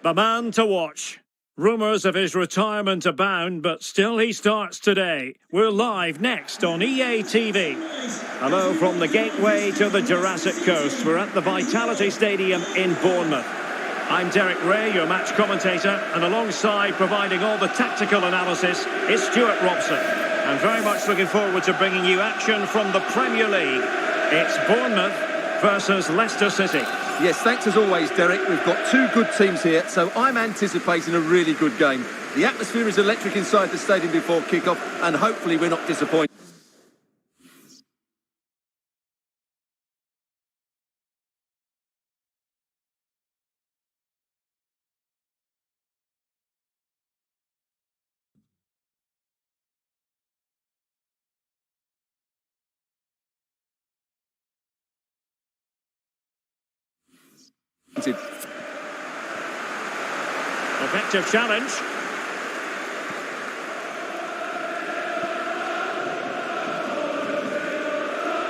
The man to watch. Rumours of his retirement abound, but still he starts today. We're live next on EA TV. Hello from the gateway to the Jurassic Coast. We're at the Vitality Stadium in Bournemouth. I'm Derek Ray, your match commentator, and alongside providing all the tactical analysis is Stuart Robson. I'm very much looking forward to bringing you action from the Premier League. It's Bournemouth versus Leicester City. Yes, thanks as always, Derek. We've got two good teams here, so I'm anticipating a really good game. The atmosphere is electric inside the stadium before kick-off, and hopefully we're not disappointed. Effective challenge.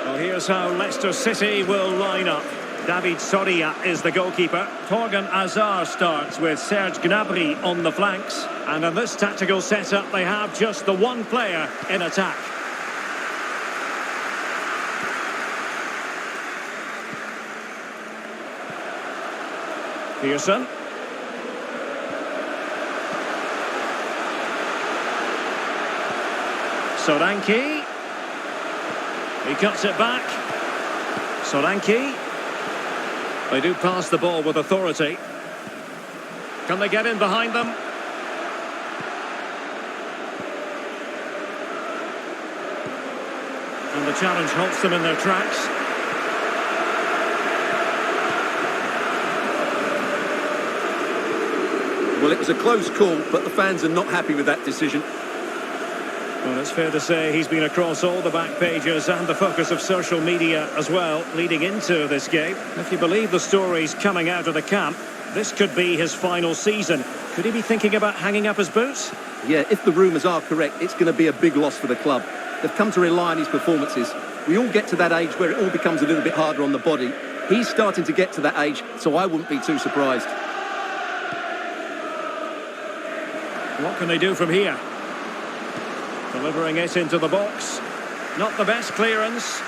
Well, here's how Leicester City will line up. David Soria is the goalkeeper. Torgan Hazard starts with Serge Gnabry on the flanks. And in this tactical setup, they have just the one player in attack. Pearson. Solanke. He cuts it back. Solanke. They do pass the ball with authority. Can they get in behind them? And the challenge halts them in their tracks. Well, it was a close call, but the fans are not happy with that decision. Well, it's fair to say he's been across all the back pages and the focus of social media as well, leading into this game. If you believe the stories coming out of the camp, this could be his final season. Could he be thinking about hanging up his boots? Yeah, if the rumours are correct, it's going to be a big loss for the club. They've come to rely on his performances. We all get to that age where it all becomes a little bit harder on the body. He's starting to get to that age, so I wouldn't be too surprised. What can they do from here? Delivering it into the box. Not the best clearance.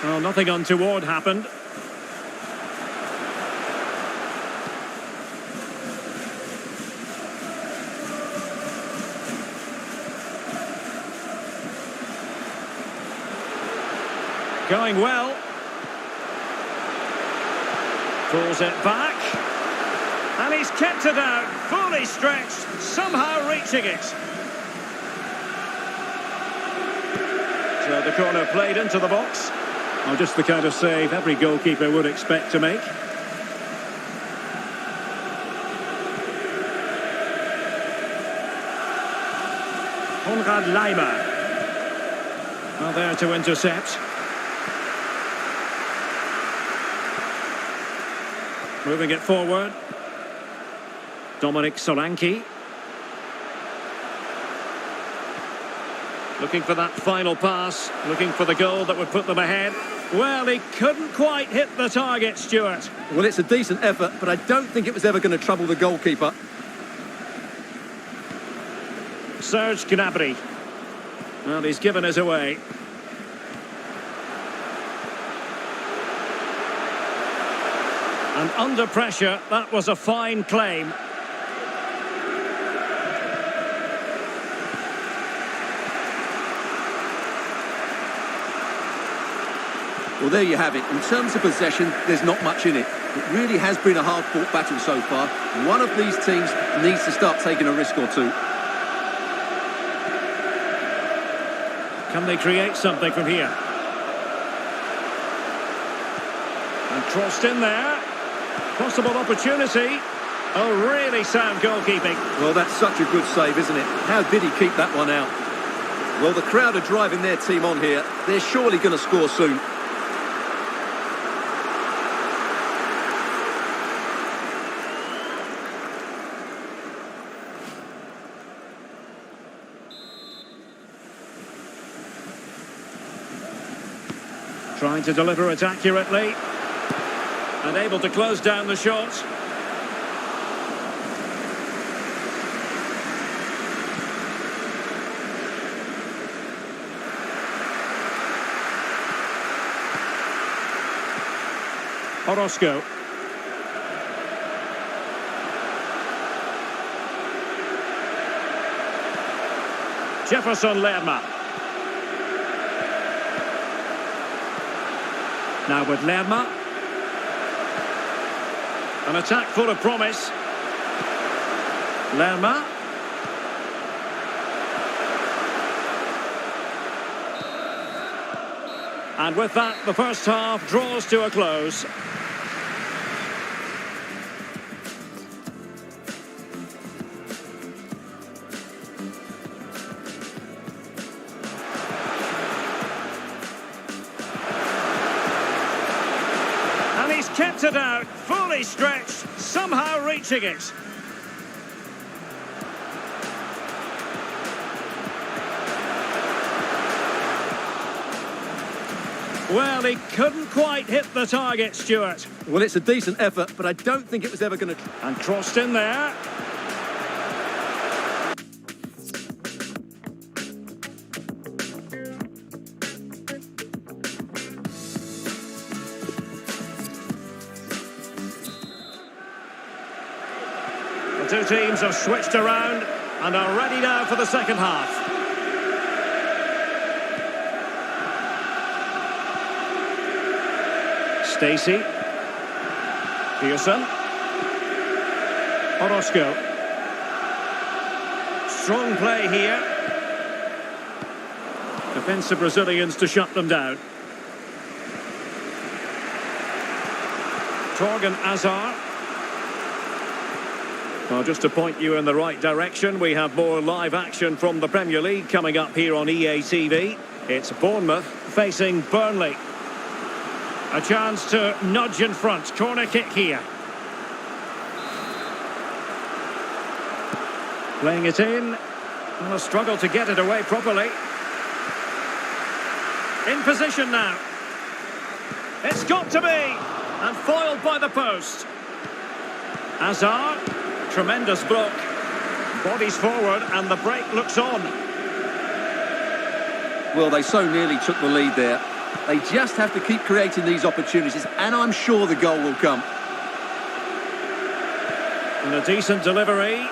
Well, nothing untoward happened. Going well. Pulls it back. And he's kept it out, fully stretched, somehow reaching it. So the corner played into the box. Oh, just the kind of save every goalkeeper would expect to make. Konrad Laimer. Well, there to intercept. Moving it forward. Dominic Solanke. Looking for that final pass, looking for the goal that would put them ahead. Well, he couldn't quite hit the target, Stuart. Well, it's a decent effort, but I don't think it was ever going to trouble the goalkeeper. Serge Gnabry. Well, he's given us away. And under pressure, that was a fine claim. Well, there you have it. In terms of possession, there's not much in it. It really has been a hard-fought battle so far. One of these teams needs to start taking a risk or two. Can they create something from here? And crossed in there. Possible opportunity. Oh, really sound goalkeeping. Well, that's such a good save, isn't it? How did he keep that one out? Well, the crowd are driving their team on here. They're surely going to score soon. Trying to deliver it accurately. And able to close down the shot. Orozco. Jefferson Lerma. Now with Lerma. An attack full of promise. Lerma. And with that, the first half draws to a close. And he's kept it out, fully stretched, somehow reaching it. Well, he couldn't quite hit the target, Stuart. Well, it's a decent effort, but I don't think it was ever going to... And crossed in there. The two teams have switched around and are ready now for the second half. Stacey. Pearson. Orozco. Strong play here. Defensive Brazilians to shut them down. Torgan Hazard. Well, just to point you in the right direction, we have more live action from the Premier League coming up here on EA TV. It's Bournemouth facing Burnley. A chance to nudge in front. Corner kick here. Playing it in. And a struggle to get it away properly. In position now. It's got to be. And foiled by the post. Hazard. Tremendous block. Bodies forward and the break looks on. Well, they so nearly took the lead there. They just have to keep creating these opportunities, and I'm sure the goal will come. And a decent delivery.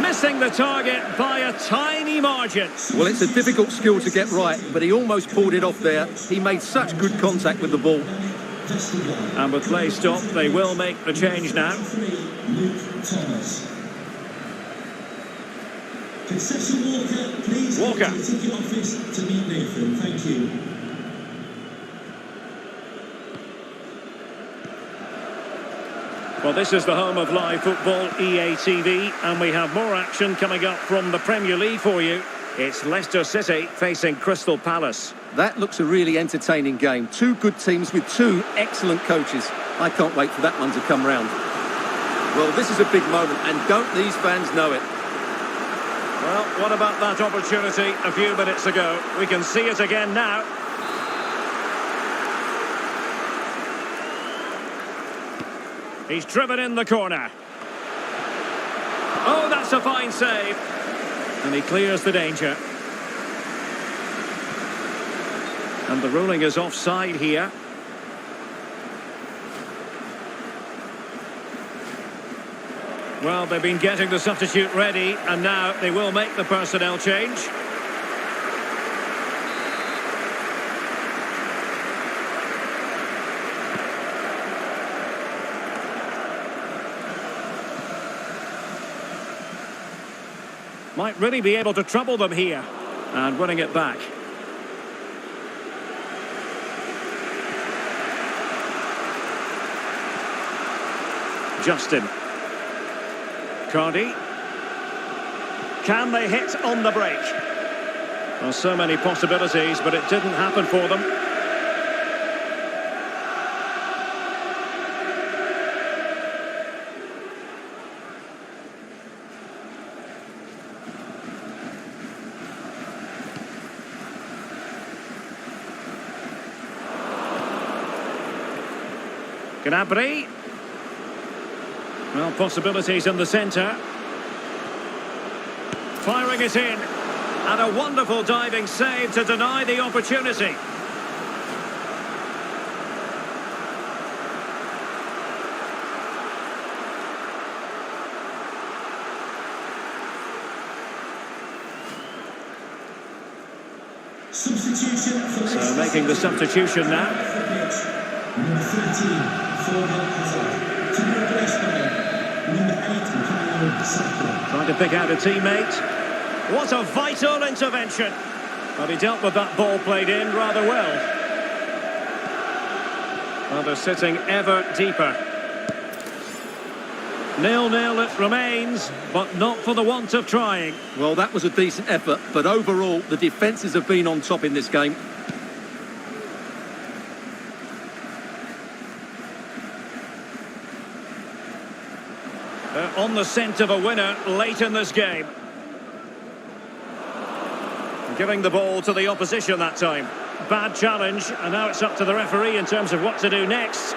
Missing the target by a tiny margin. Well, it's a difficult skill to get right, but he almost pulled it off there. He made such good contact with the ball. And with play stopped, they will make the change now. Concession Walker, please Walker. head to the ticket office to meet Nathan. Thank you. Well, this is the home of live football, EA TV, and we have more action coming up from the Premier League for you. It's Leicester City facing Crystal Palace. That looks a really entertaining game. Two good teams with two excellent coaches. I can't wait for that one to come round. Well, this is a big moment, and don't these fans know it? Well, what about that opportunity a few minutes ago? We can see it again now. He's driven in the corner. Oh, that's a fine save. And he clears the danger. And the ruling is offside here. Well, they've been getting the substitute ready, and now they will make the personnel change. Might really be able to trouble them here. And winning it back. Justin. Cardi. Can they hit on the break? Well, so many possibilities, but it didn't happen for them. Gnabry. Well, possibilities in the centre. Firing it in. And a wonderful diving save to deny the opportunity. Substitution for So making the substitution now. Number 13, Forward Hazard. To be replaced by number 8, Bukayo Saka. Trying to pick out a teammate. What a vital intervention. But he dealt with that ball played in rather well. Well, they're sitting ever deeper. 0-0 it remains, but not for the want of trying. Well, that was a decent effort, but overall, the defences have been on top in this game. They're on the scent of a winner late in this game. Giving the ball to the opposition that time. Bad challenge, and now it's up to the referee in terms of what to do next.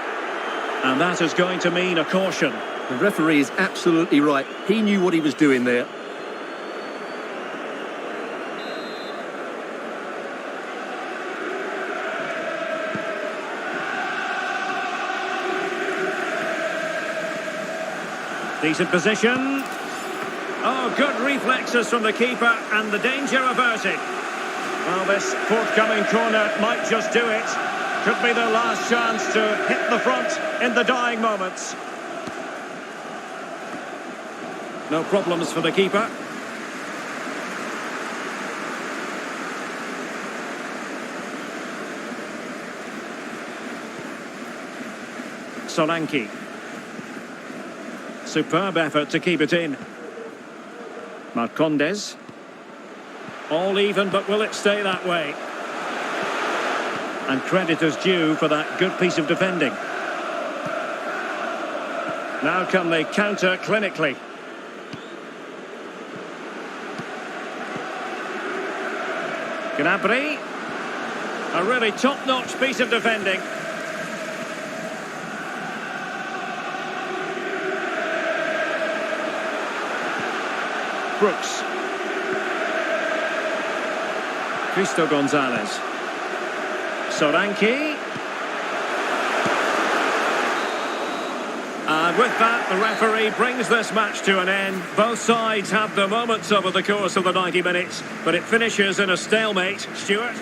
And that is going to mean a caution. The referee is absolutely right. He knew what he was doing there. Decent position. Oh, good reflexes from the keeper, and the danger averted. Well, this forthcoming corner might just do it. Could be their last chance to hit the front in the dying moments. No problems for the keeper. Solanke. Superb effort to keep it in. Marcondes. All even, but will it stay that way? And credit is due for that good piece of defending. Now can they counter clinically? Gnabry. A really top-notch piece of defending. Brooks. Cristo Gonzalez. Solanke. And with that, the referee brings this match to an end. Both sides have their moments over the course of the 90 minutes, but it finishes in a stalemate. Stuart?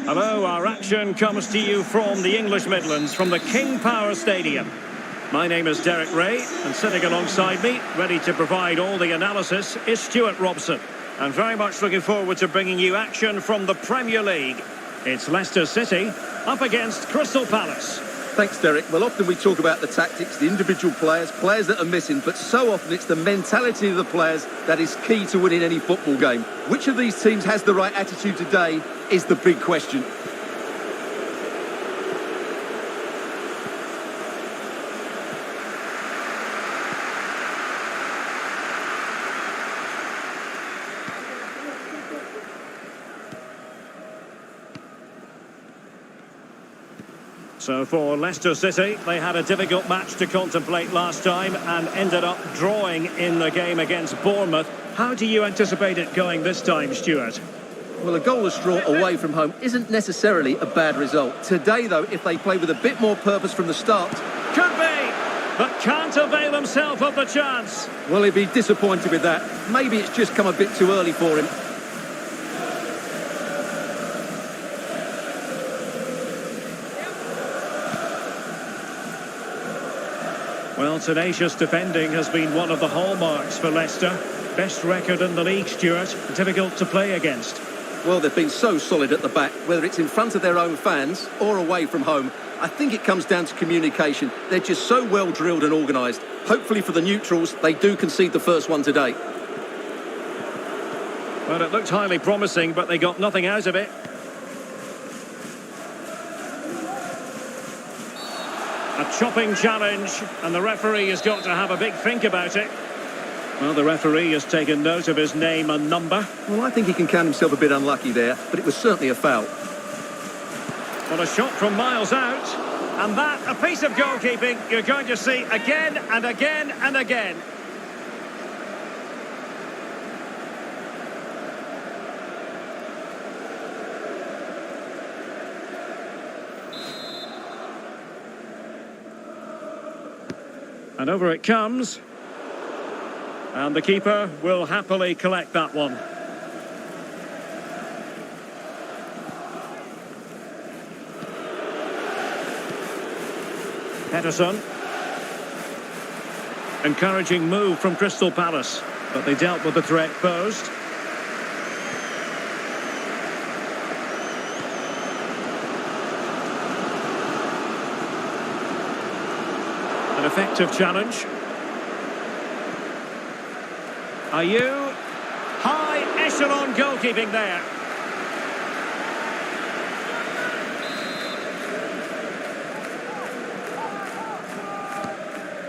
Hello, our action comes to you from the English Midlands, from the King Power Stadium. My name is Derek Ray, and sitting alongside me, ready to provide all the analysis, is Stuart Robson. And very much looking forward to bringing you action from the Premier League. It's Leicester City up against Crystal Palace. Thanks, Derek. Well, often we talk about the tactics, the individual players that are missing, but so often it's the mentality of the players that is key to winning any football game. Which of these teams has the right attitude today is the big question. So for Leicester City, they had a difficult match to contemplate last time and ended up drawing in the game against Bournemouth. How do you anticipate it going this time, Stuart? Well, a goalless draw away from home isn't necessarily a bad result. Today, though, if they play with a bit more purpose from the start... Could be, but can't avail himself of the chance. Well, he'd be disappointed with that. Maybe it's just come a bit too early for him. tenacious defending has been one of the hallmarks for Leicester. Best record in the league, Stuart. Difficult to play against. Well, they've been so solid at the back, whether it's in front of their own fans or away from home. I think it comes down to communication. They're just so well drilled and organised. Hopefully for the neutrals, they do concede the first one today. Well, it looked highly promising, but they got nothing out of it. A chopping challenge, and the referee has got to have a big think about it. Well, the referee has taken note of his name and number. Well, I think he can count himself a bit unlucky there, but it was certainly a foul. Well, a shot from miles out, and that, a piece of goalkeeping you're going to see again and again and again. And over it comes. And the keeper will happily collect that one. Pedersen. Encouraging move from Crystal Palace, but they dealt with the threat posed. An effective challenge. Are you? High echelon goalkeeping there.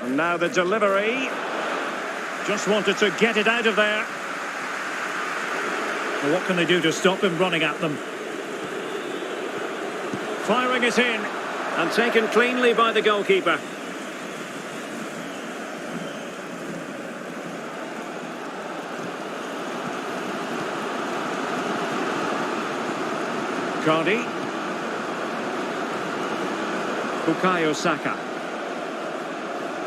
And now the delivery. Just wanted to get it out of there. Well, what can they do to stop him running at them? Firing it in. And taken cleanly by the goalkeeper. Cardi. Bukayo Saka.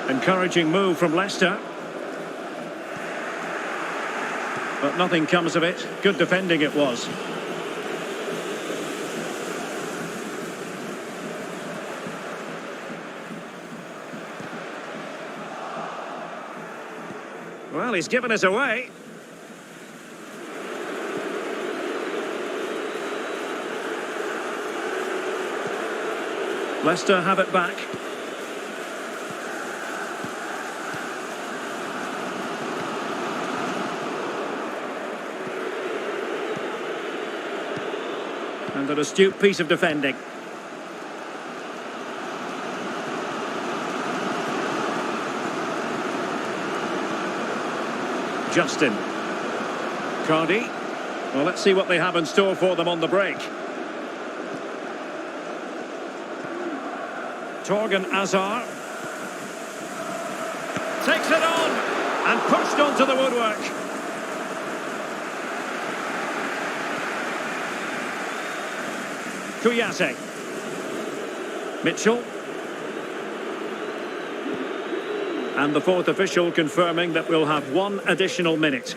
Encouraging move from Leicester. But nothing comes of it. Good defending it was. Well, he's given us away. Leicester have it back. And an astute piece of defending. Justin. Cardi. Well, let's see what they have in store for them on the break. Torgan Azar takes it on and pushed onto the woodwork. Kouyaté. Mitchell. And the fourth official confirming that we'll have one additional minute.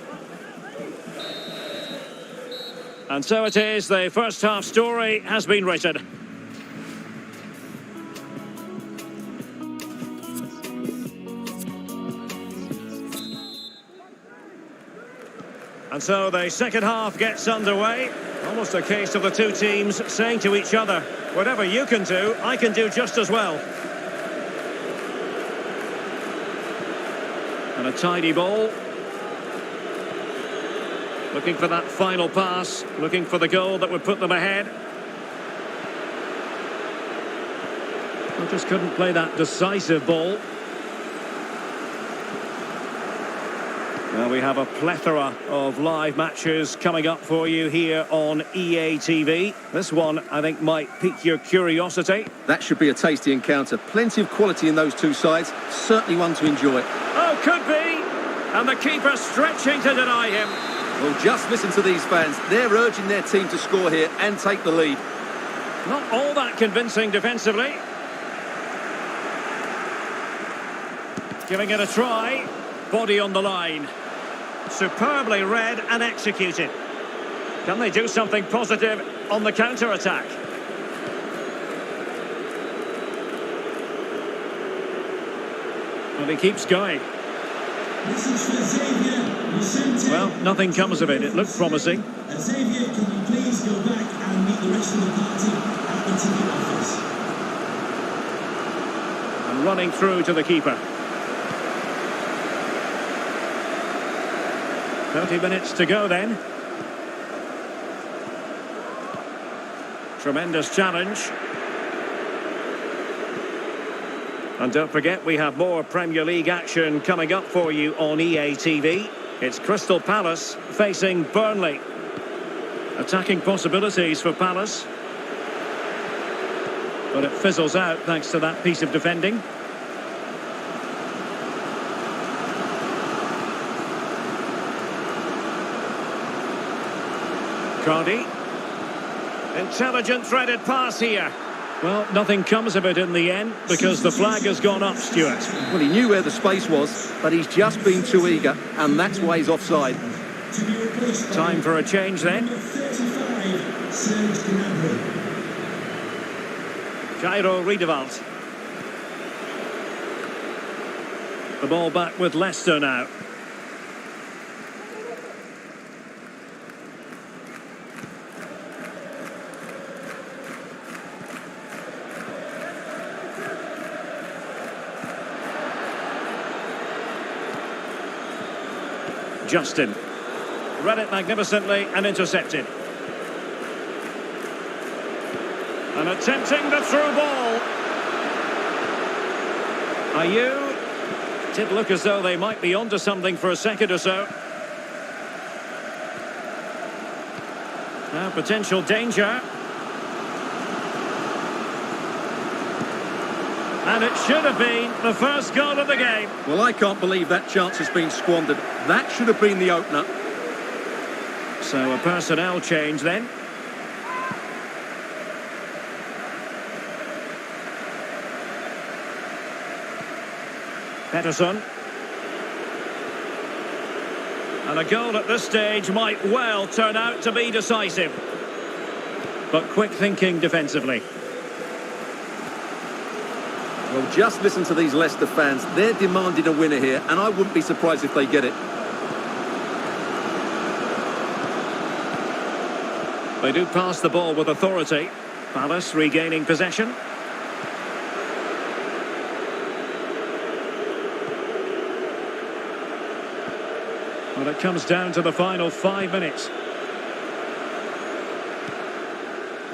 And so it is, the first half story has been written. And so the second half gets underway. Almost a case of the two teams saying to each other, whatever you can do, I can do just as well. And a tidy ball. Looking for that final pass, looking for the goal that would put them ahead. Well, just couldn't play that decisive ball. Well, we have a plethora of live matches coming up for you here on EA TV. This one, I think, might pique your curiosity. That should be a tasty encounter. Plenty of quality in those two sides. Certainly one to enjoy. Oh, could be! And the keeper stretching to deny him. Well, just listen to these fans. They're urging their team to score here and take the lead. Not all that convincing defensively. Giving it a try. Body on the line. Superbly read and executed. Can they do something positive on the counter-attack? Well, he keeps going. This is for Xavier Vicente. Well, nothing comes of it. It looked promising. Xavier, can you please go back and meet the rest of the party at the ticket office? And running through to the keeper. 30 minutes to go then. Tremendous challenge. And don't forget, we have more Premier League action coming up for you on EA TV. It's Crystal Palace facing Burnley. Attacking possibilities for Palace. But it fizzles out thanks to that piece of defending. Cardi. Intelligent threaded pass here. Well, nothing comes of it in the end because the flag has gone up, Stuart. Well, he knew where the space was, but he's just been too eager, and that's why he's offside. Time for a change then. Jairo Riedewald. The ball back with Leicester now. Justin. Read it magnificently and intercepted. And attempting the through ball. Ayew. Did look as though they might be onto something for a second or so. Now potential danger. And it should have been the first goal of the game. Well, I can't believe that chance has been squandered. That should have been the opener. So a personnel change then. Pettersson. And a goal at this stage might well turn out to be decisive. But quick thinking defensively. Well, just listen to these Leicester fans. They're demanding a winner here, and I wouldn't be surprised if they get it. They do pass the ball with authority. Palace regaining possession. Well, it comes down to the final 5 minutes.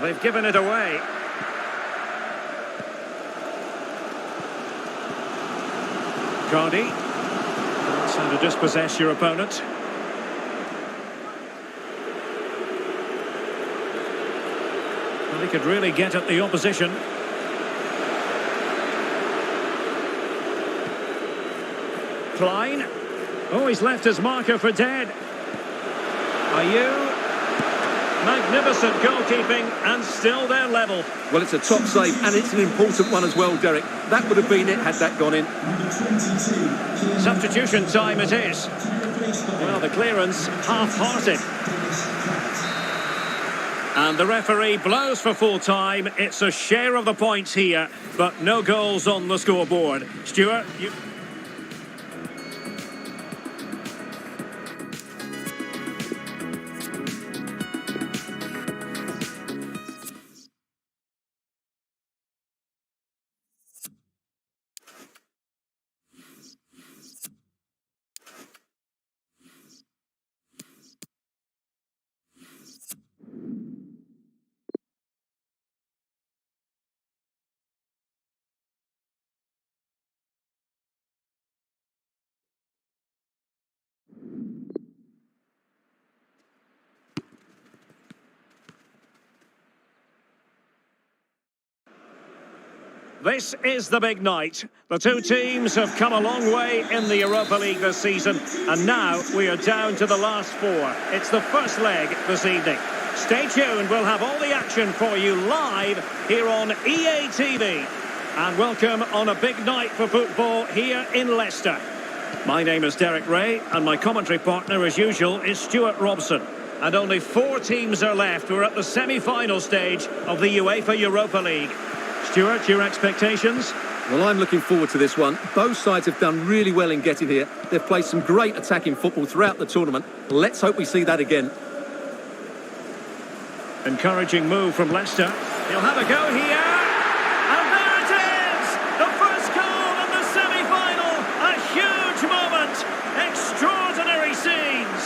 They've given it away. Cardi. That's how to dispossess your opponent. Well, he could really get at the opposition. Klein. Oh, he's left his marker for dead. Ayew. Magnificent goalkeeping, and still they're level. Well, it's a top save, and it's an important one as well, Derek. That would have been it had that gone in. Substitution time it is. Well, the clearance half-hearted. And the referee blows for full time. It's a share of the points here, but no goals on the scoreboard. Stuart, you... This is the big night. The two teams have come a long way in the Europa League this season, and now we are down to the last four. It's the first leg this evening. Stay tuned, we'll have all the action for you live here on EA TV. And welcome on a big night for football here in Leicester. My name is Derek Ray, and my commentary partner, as usual, is Stuart Robson. And only 4 teams are left. We're at the semi-final stage of the UEFA Europa League. Stuart, your expectations? Well, I'm looking forward to this one. Both sides have done really well in getting here. They've played some great attacking football throughout the tournament. Let's hope we see that again. Encouraging move from Leicester. He'll have a go here. And there it is! The first goal in the semi-final. A huge moment. Extraordinary scenes.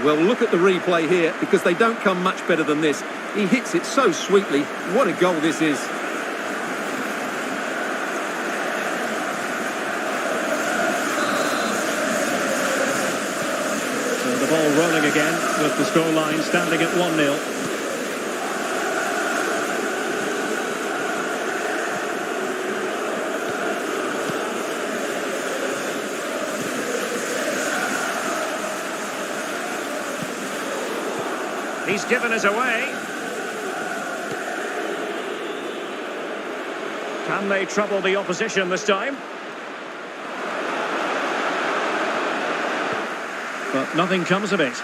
Well, look at the replay here, because they don't come much better than this. He hits it so sweetly. What a goal this is. So the ball rolling again, with the scoreline standing at 1-0. He's given us away. Can they trouble the opposition this time? But nothing comes of it.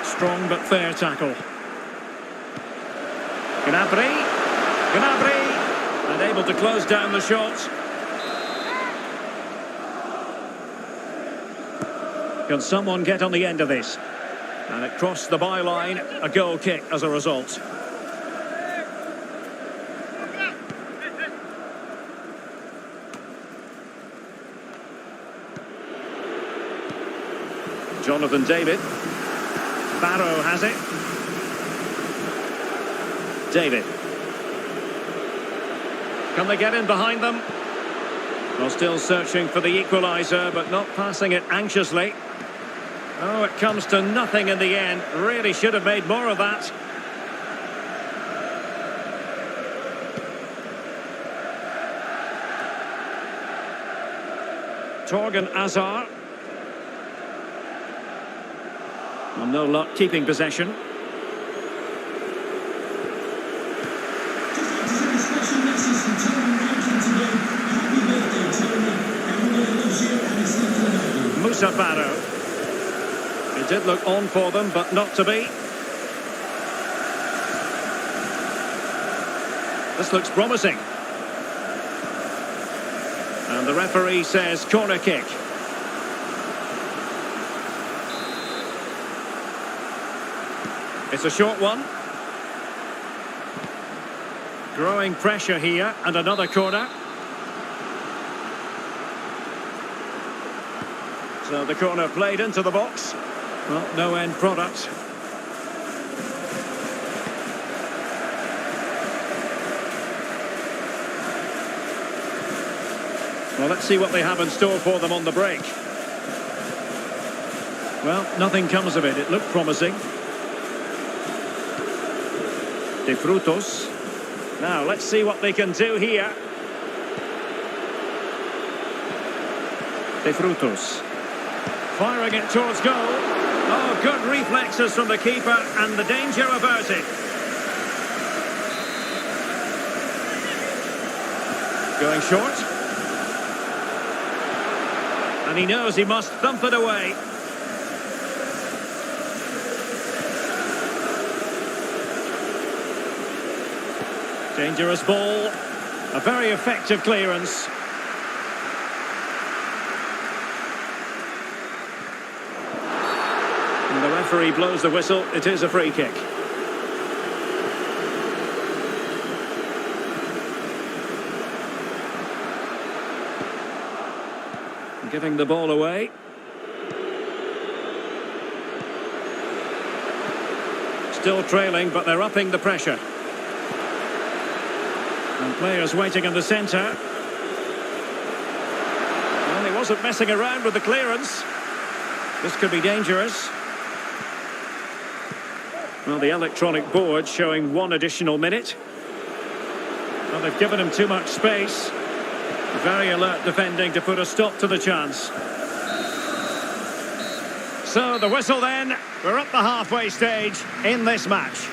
Strong but fair tackle. Gnabry. And able to close down the shot. Can someone get on the end of this? And it crossed the byline, a goal kick as a result. Jonathan David. Barrow has it. David. Can they get in behind them? Well, still searching for the equaliser, but not passing it anxiously. Oh, it comes to nothing in the end. Really should have made more of that. Torgan Hazard. Well, no luck keeping possession. Musa Barrow. It did look on for them, but not to be. This looks promising. And the referee says corner kick. It's a short one. Growing pressure here, and another corner. So the corner played into the box. Well, no end product. Well, let's see what they have in store for them on the break. Well, nothing comes of it. It looked promising. De Frutos. Now, let's see what they can do here. De Frutos. Firing it towards goal. Oh, good reflexes from the keeper, and the danger averted. Going short. And he knows he must thump it away. Dangerous ball. A very effective clearance. And the referee blows the whistle. It is a free kick. Giving the ball away. Still trailing, but they're upping the pressure. And players waiting in the centre. Well, he wasn't messing around with the clearance. This could be dangerous. Well, the electronic board showing 1 additional minute. Well, they've given him too much space. Very alert defending to put a stop to the chance. So the whistle then. We're up the halfway stage in this match.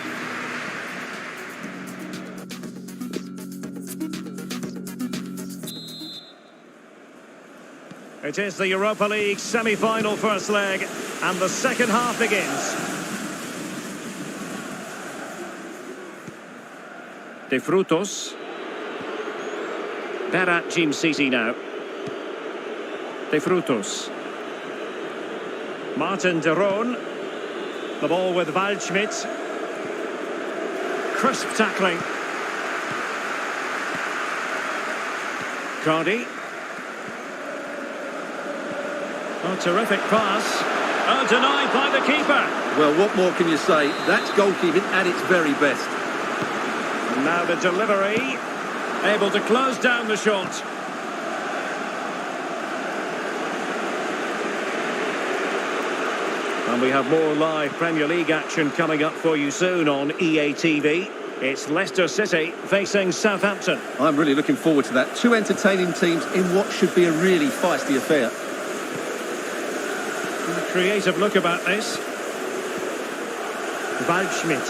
It is the Europa League semi-final first leg, and the second half begins. De Frutos. Berat Jim Sisi now. De Frutos. Martin de Roon. The ball with Waldschmidt. Crisp tackling. Cardi. Oh, terrific pass. Oh, denied by the keeper. Well, what more can you say? That's goalkeeping at its very best. And now the delivery. Able to close down the shot. And we have more live Premier League action coming up for you soon on EA TV. It's Leicester City facing Southampton. I'm really looking forward to that. Two entertaining teams in what should be a really feisty affair. A creative look about this. Waldschmidt.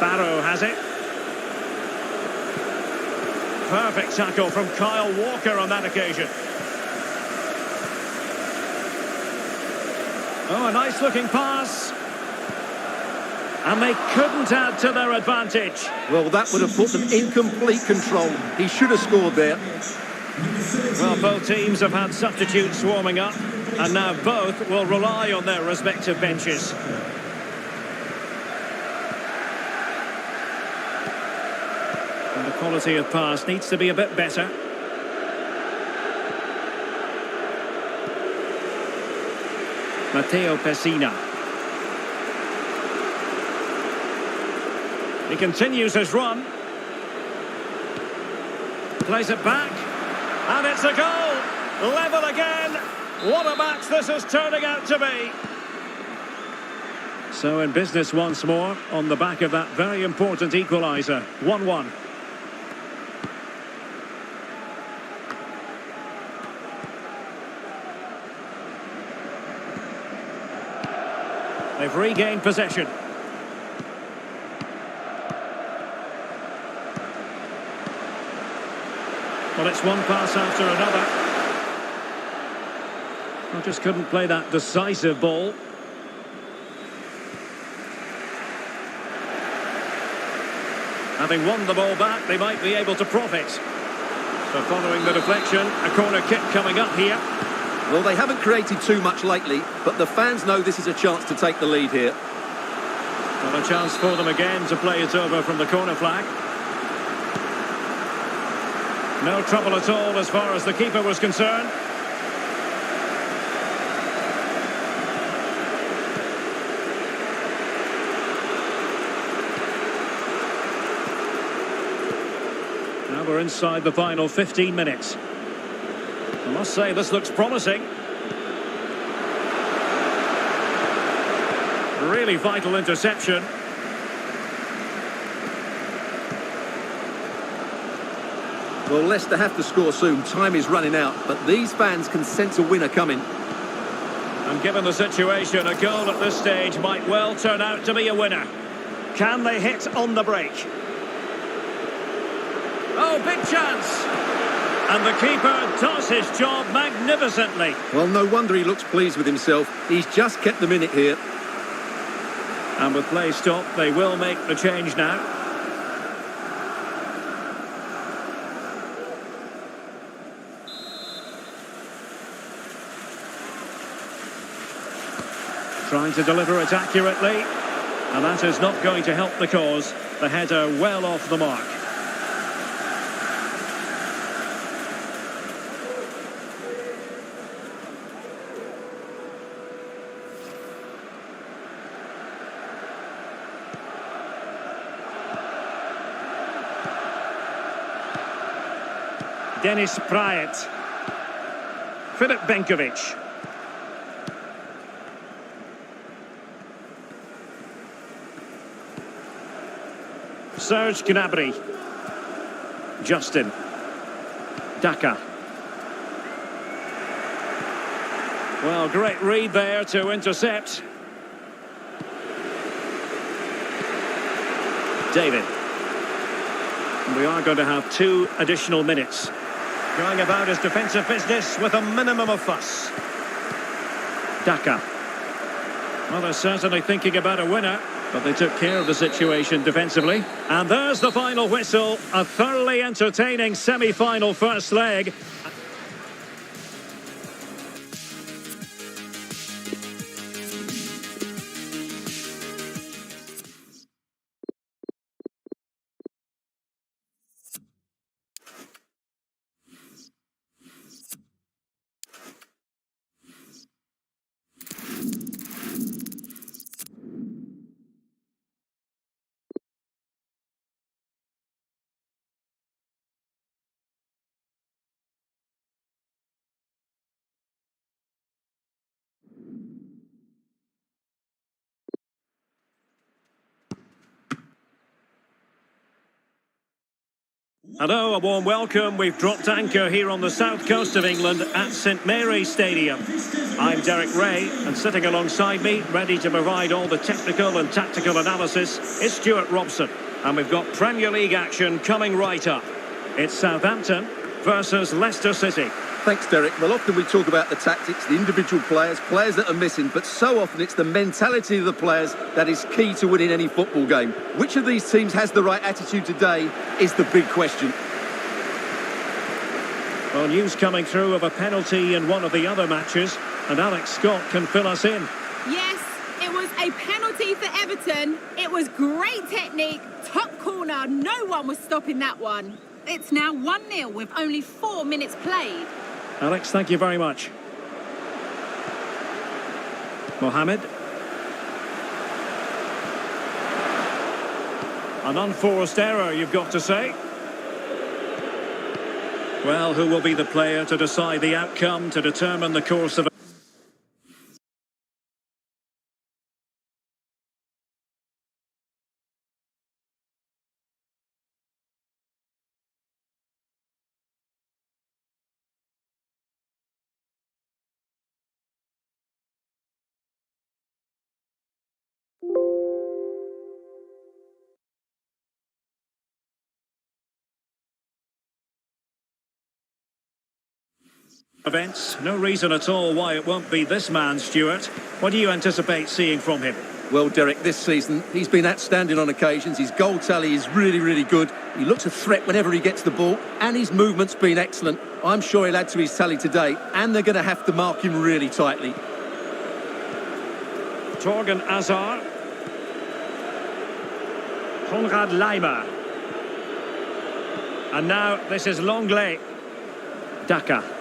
Barrow has it. Perfect tackle from Kyle Walker on that occasion. Oh, a nice looking pass. And they couldn't add to their advantage. Well, that would have put them in complete control. He should have scored there. Well, both teams have had substitutes warming up, and now both will rely on their respective benches. And the quality of pass needs to be a bit better. Matteo Pessina. He continues his run. Plays it back. And it's a goal. Level again. What a match this is turning out to be. So in business once more on the back of that very important equaliser. 1-1. They've regained possession. Well, it's one pass after another. I just couldn't play that decisive ball. Having won the ball back, they might be able to profit. So following the deflection, a corner kick coming up here. Well, they haven't created too much lately, but the fans know this is a chance to take the lead here. Well, a chance for them again to play it over from the corner flag. No trouble at all as far as the keeper was concerned. Now we're inside the final 15 minutes. I must say, this looks promising. Really vital interception. Well, Leicester have to score soon. Time is running out, but these fans can sense a winner coming. And given the situation, a goal at this stage might well turn out to be a winner. Can they hit on the break? Oh, big chance! And the keeper does his job magnificently. Well, no wonder he looks pleased with himself. He's just kept them in it here. And with play stopped, they will make the change now. Trying to deliver it accurately. And that is not going to help the cause. The header well off the mark. Denis Prayet. Filip Benkovic. Serge Gnabry. Justin. Daka. Well, great read there to intercept. David. And we are going to have 2 additional minutes. Going about his defensive business with a minimum of fuss. Daka. Well, they're certainly thinking about a winner, but they took care of the situation defensively. And there's the final whistle. A thoroughly entertaining semi-final first leg. Hello, a warm welcome. We've dropped anchor here on the south coast of England at St Mary's Stadium. I'm Derek Ray, and sitting alongside me, ready to provide all the technical and tactical analysis, is Stuart Robson. And we've got Premier League action coming right up. It's Southampton versus Leicester City. Thanks, Derek. Well, often we talk about the tactics, the individual players that are missing, but so often it's the mentality of the players that is key to winning any football game. Which of these teams has the right attitude today is the big question. Well, news coming through of a penalty in one of the other matches, and Alex Scott can fill us in. Yes, it was a penalty for Everton. It was great technique, top corner, no one was stopping that one. It's now 1-0 with only 4 minutes played. Alex, thank you very much. Mohamed. An unforced error, you've got to say. Well, who will be the player to decide the outcome, to determine the course of it? Events. No reason at all why it won't be this man, Stuart. What do you anticipate seeing from him? Well, Derek, this season, he's been outstanding on occasions. His goal tally is really, really good. He looks a threat whenever he gets the ball, and his movement's been excellent. I'm sure he'll add to his tally today, and they're going to have to mark him really tightly. Torgan Hazard. Konrad Laimer. And now this is Longley. Daka.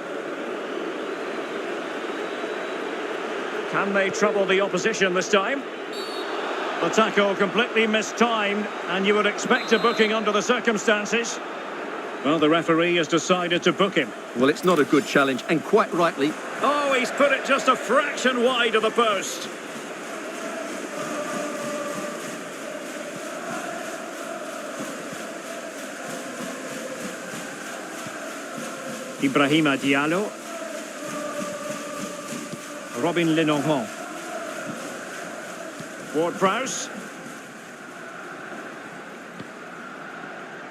Can they trouble the opposition this time? The tackle completely mistimed, and you would expect a booking under the circumstances. Well, the referee has decided to book him. Well, it's not a good challenge, and quite rightly. Oh, he's put it just a fraction wide of the post. Ibrahima Diallo. Robin Lenormand. Ward-Prowse.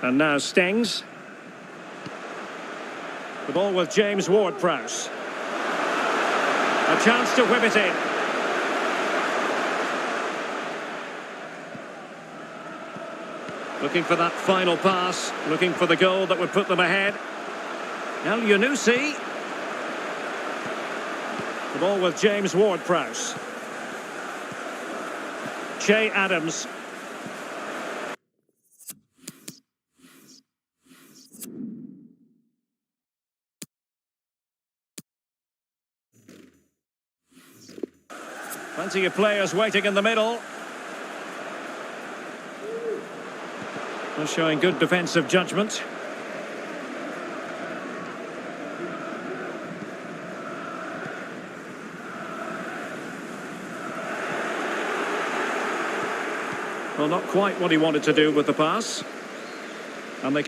And now Stengs. The ball with James Ward-Prowse. A chance to whip it in. Looking for that final pass. Looking for the goal that would put them ahead. El Yunusi. The ball with James Ward-Prowse. Che Adams. Plenty of players waiting in the middle. They're showing good defensive judgment. Well, not quite what he wanted to do with the pass. And they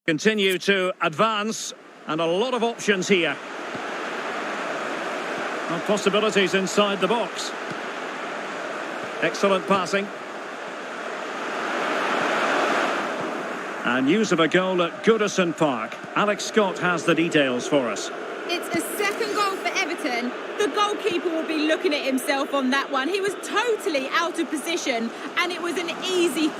continue to advance. And a lot of options here. And possibilities inside the box. Excellent passing. And news of a goal at Goodison Park. Alex Scott has the details for us. It's a second goal for Everton. The goalkeeper will be looking at himself on that one. He was totally out of position, and it was an easy...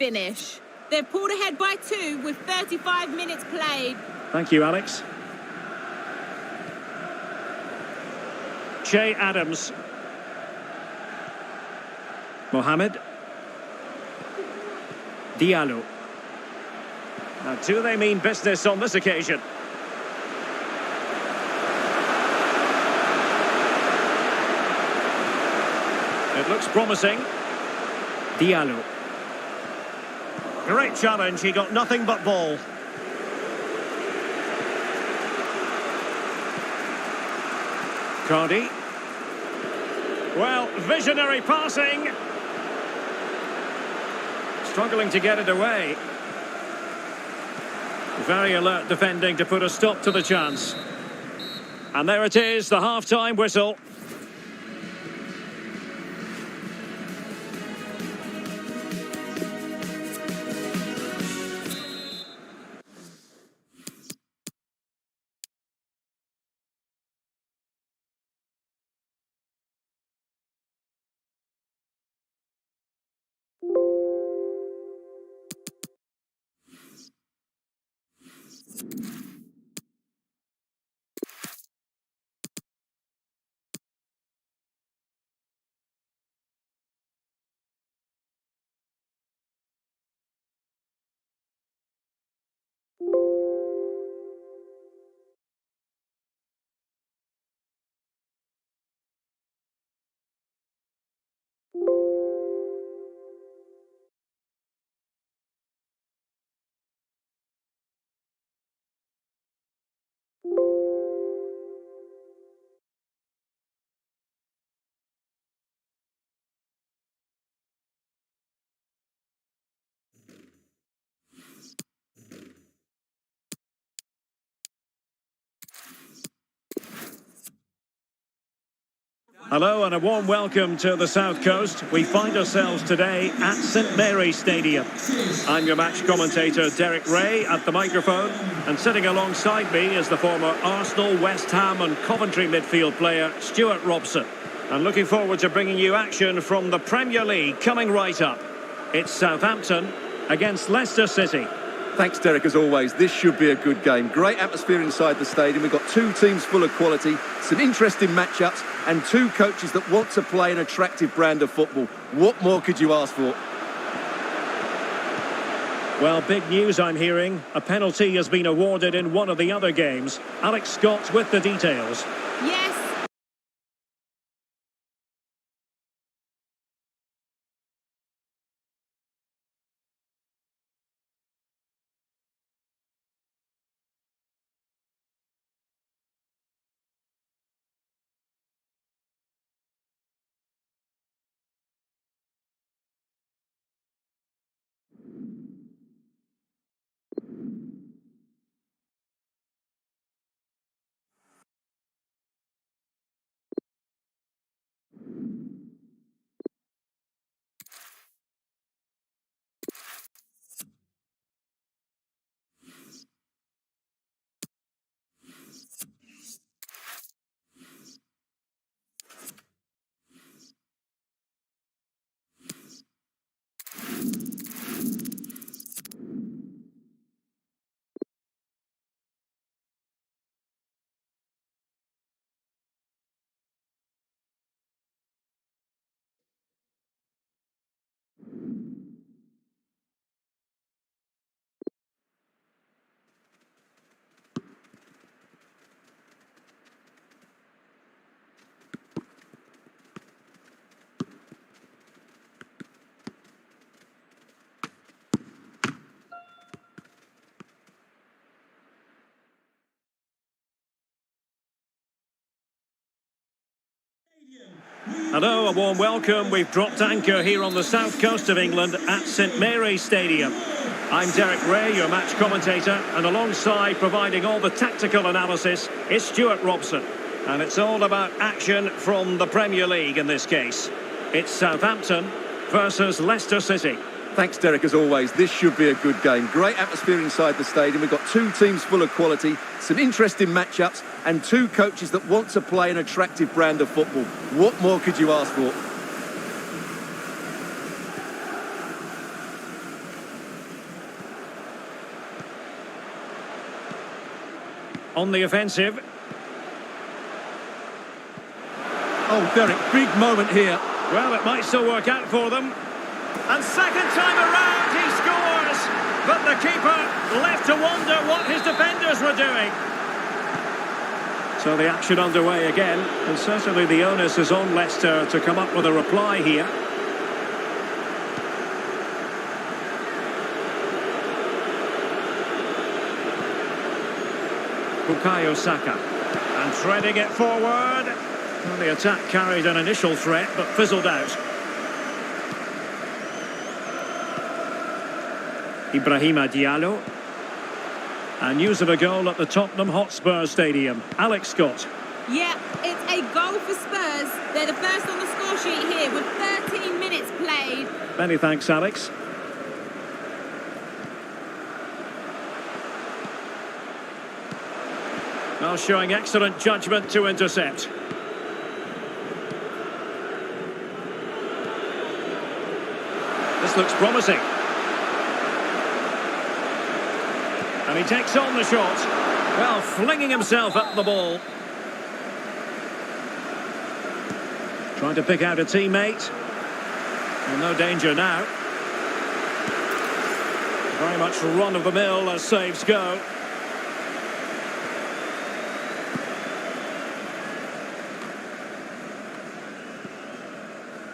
finish. They've pulled ahead by 2 with 35 minutes played. Thank you, Alex. Che Adams. Mohamed. Diallo. Now, do they mean business on this occasion? It looks promising. Diallo. Great challenge, he got nothing but ball. Cardi. Well, visionary passing. Struggling to get it away. Very alert defending to put a stop to the chance. And there it is, the half-time whistle. Hello and a warm welcome to the South Coast. We find ourselves today at St Mary's Stadium. I'm your match commentator Derek Ray at the microphone, and sitting alongside me is the former Arsenal, West Ham and Coventry midfield player Stuart Robson. And looking forward to bringing you action from the Premier League coming right up. It's Southampton against Leicester City. Thanks, Derek, as always. This should be a good game. Great atmosphere inside the stadium. We've got two teams full of quality, some interesting matchups, and two coaches that want to play an attractive brand of football. What more could you ask for? Well, big news I'm hearing. A penalty has been awarded in one of the other games. Alex Scott with the details. Yes, Hello, a warm welcome. We've dropped anchor here on the south coast of England at St Mary's Stadium. I'm Derek Ray, your match commentator, and alongside providing all the tactical analysis is Stuart Robson. And it's all about action from the Premier League in this case. It's Southampton versus Leicester City. Thanks, Derek, as always. This should be a good game. Great atmosphere inside the stadium. We've got two teams full of quality, some interesting matchups, and two coaches that want to play an attractive brand of football. What more could you ask for? On the offensive. Oh, Derek, big moment here. Well, it might still work out for them. And second time around, he scores! But the keeper left to wonder what his defenders were doing. So the action underway again, and certainly the onus is on Leicester to come up with a reply here. Bukayo Saka. And threading it forward. Well, the attack carried an initial threat, but fizzled out. Ibrahima Diallo. And news of a goal at the Tottenham Hotspur Stadium. Alex Scott. Yeah, it's a goal for Spurs. They're the first on the score sheet here with 13 minutes played. Many thanks, Alex. Now showing excellent judgment to intercept. This looks promising. And he takes on the shot. Well, flinging himself at the ball. Trying to pick out a teammate. Well, no danger now. Very much run-of-the-mill as saves go.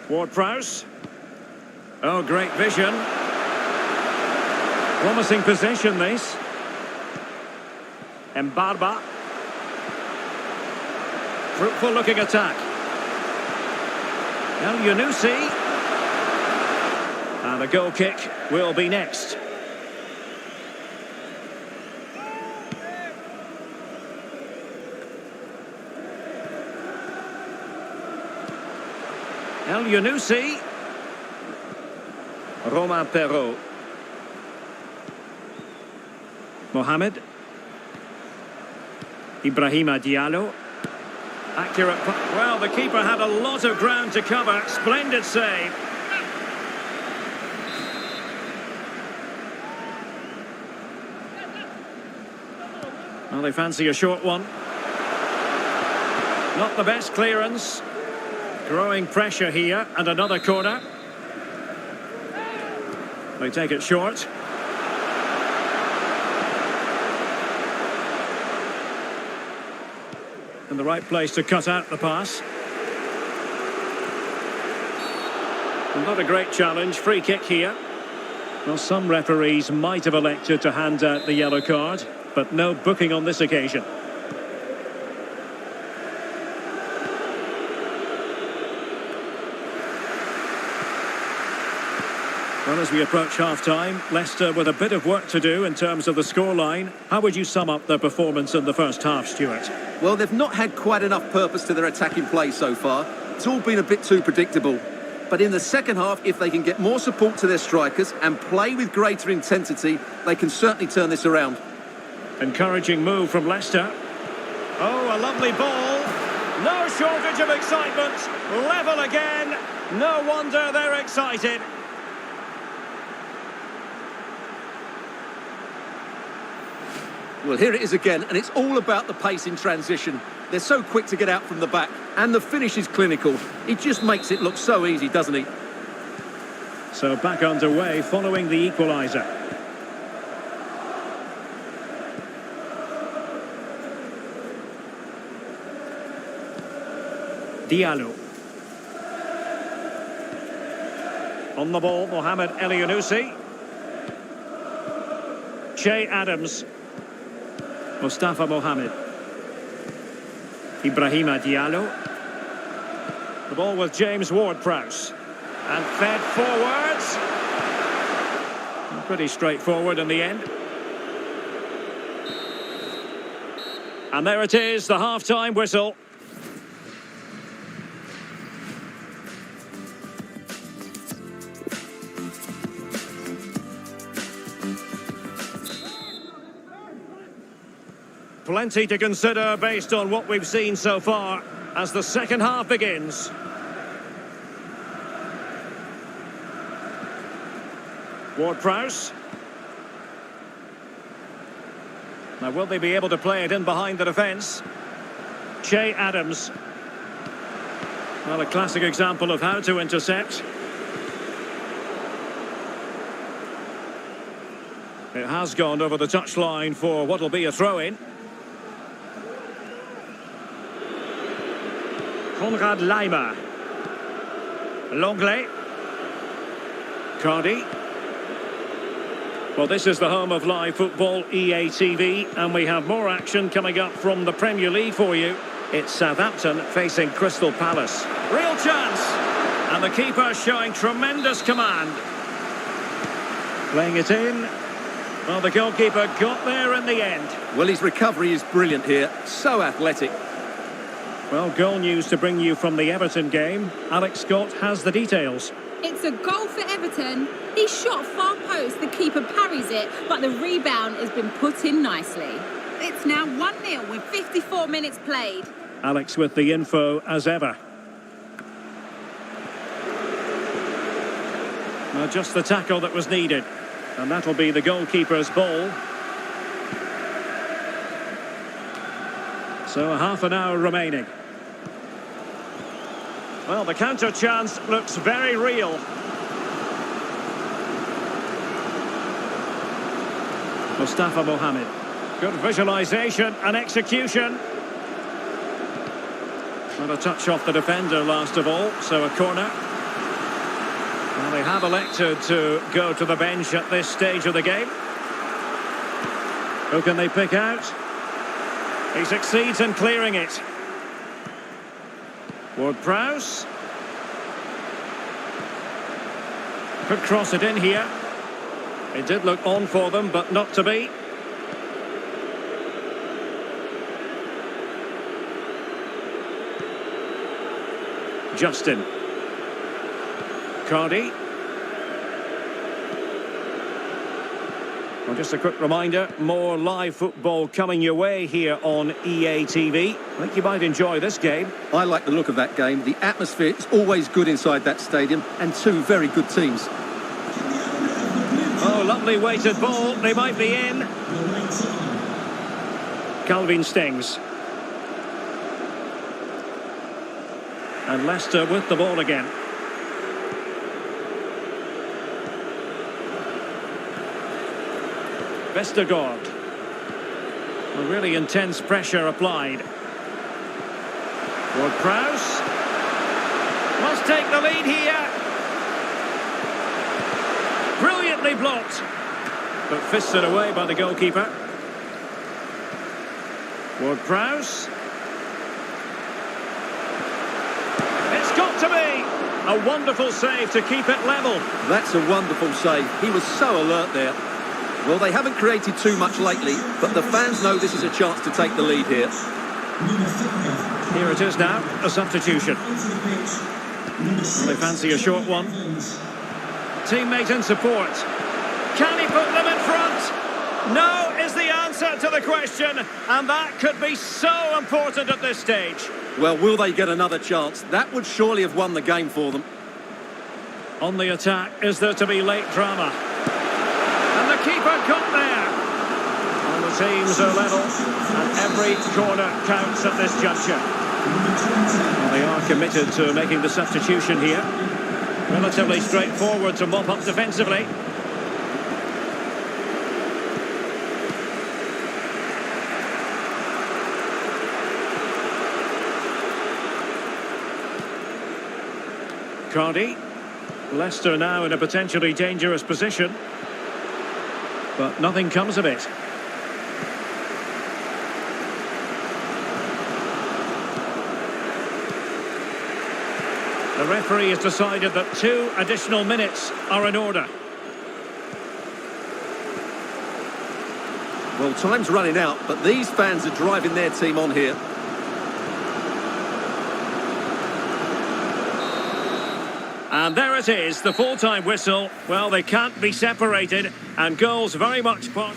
Ward-Prowse. Oh, great vision. Promising possession, this. Mbarba. Fruitful looking attack. El Yunusi. And the goal kick will be next. El Yunusi. Romain Perrault. Mohamed. Ibrahima Diallo. Accurate. Well, the keeper had a lot of ground to cover. Splendid save. Well, they fancy a short one. Not the best clearance. Growing pressure here, and another corner. They take it short. In the right place to cut out the pass. And not a great challenge. Free kick here. Well, some referees might have elected to hand out the yellow card, but no booking on this occasion. Well, as we approach half-time, Leicester with a bit of work to do in terms of the scoreline. How would you sum up their performance in the first half, Stuart? Well, they've not had quite enough purpose to their attacking play so far. It's all been a bit too predictable. But in the second half, if they can get more support to their strikers and play with greater intensity, they can certainly turn this around. Encouraging move from Leicester. Oh, a lovely ball. No shortage of excitement. Level again. No wonder they're excited. Well, here it is again, and it's all about the pace in transition. They're so quick to get out from the back, and the finish is clinical. He just makes it look so easy, doesn't he? So back underway following the equaliser. Diallo. On the ball, Mohamed El Yunusi. Che Adams. Mustafa Mohamed. Ibrahima Diallo. The ball with James Ward-Prowse. And fed forwards. Pretty straightforward in the end. And there it is, the half-time whistle. Plenty to consider based on what we've seen so far as the second half begins. Ward-Prowse. Now, will they be able to play it in behind the defence? Che Adams. Well, a classic example of how to intercept. It has gone over the touchline for what will be a throw-in. Konrad Laimer. Longley. Cardi. Well, this is the home of live football, EA TV, and we have more action coming up from the Premier League for you. It's Southampton facing Crystal Palace. Real chance! And the keeper showing tremendous command. Playing it in. Well, the goalkeeper got there in the end. Well, his recovery is brilliant here. So athletic. Well, goal news to bring you from the Everton game. Alex Scott has the details. It's a goal for Everton. He shot far post, the keeper parries it, but the rebound has been put in nicely. It's now 1-0 with 54 minutes played. Alex with the info as ever. Now just the tackle that was needed. And that'll be the goalkeeper's ball. So half an hour remaining. Well, the counter chance looks very real. Mustafa Mohamed. Good visualisation and execution. Not a touch off the defender last of all, so a corner. Well, they have elected to go to the bench at this stage of the game. Who can they pick out? He succeeds in clearing it. Ward-Prowse. Could cross it in here. It did look on for them, but not to be. Justin. Cardi. Well, just a quick reminder, more live football coming your way here on EA TV. I think you might enjoy this game. I like the look of that game. The atmosphere is always good inside that stadium, and two very good teams. Oh, lovely weighted ball. They might be in. Calvin Stings. And Leicester with the ball again. Vestergaard. Well, really intense pressure applied. Ward-Prowse. Must take the lead here. Brilliantly blocked. But fisted away by the goalkeeper. Ward-Prowse. It's got to be. A wonderful save to keep it level. That's a wonderful save. He was so alert there. Well, they haven't created too much lately, but the fans know this is a chance to take the lead here. Here it is now, a substitution. Well, they fancy a short one. Teammate in support. Can he put them in front? No is the answer to the question, and that could be so important at this stage. Well, will they get another chance? That would surely have won the game for them. On the attack, is there to be late drama? And the keeper got there. And the teams are level, and every corner counts at this juncture. Well, they are committed to making the substitution here. Relatively straightforward to mop up defensively. Cardi. Leicester now in a potentially dangerous position. But nothing comes of it. referee has decided that 2 additional minutes are in order. Well, time's running out, but these fans are driving their team on here. And there it is, the full-time whistle. Well, they can't be separated, and goals very much part...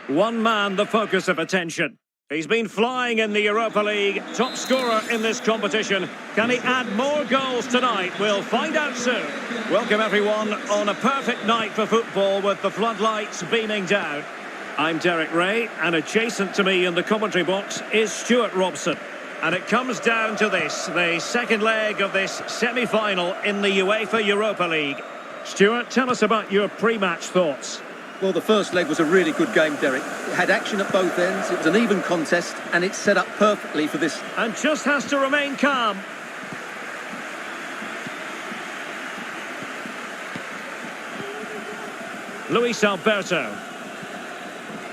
One man the focus of attention. He's been flying in the Europa League, top scorer in this competition. Can he add more goals tonight? We'll find out soon. Welcome everyone on a perfect night for football with the floodlights beaming down. I'm Derek Ray, and adjacent to me in the commentary box is Stuart Robson. And it comes down to this, the second leg of this semi-final in the UEFA Europa League. Stuart, tell us about your pre-match thoughts. Well, the first leg was a really good game, Derek. It had action at both ends, it was an even contest, and it's set up perfectly for this. And just has to remain calm. Luis Alberto.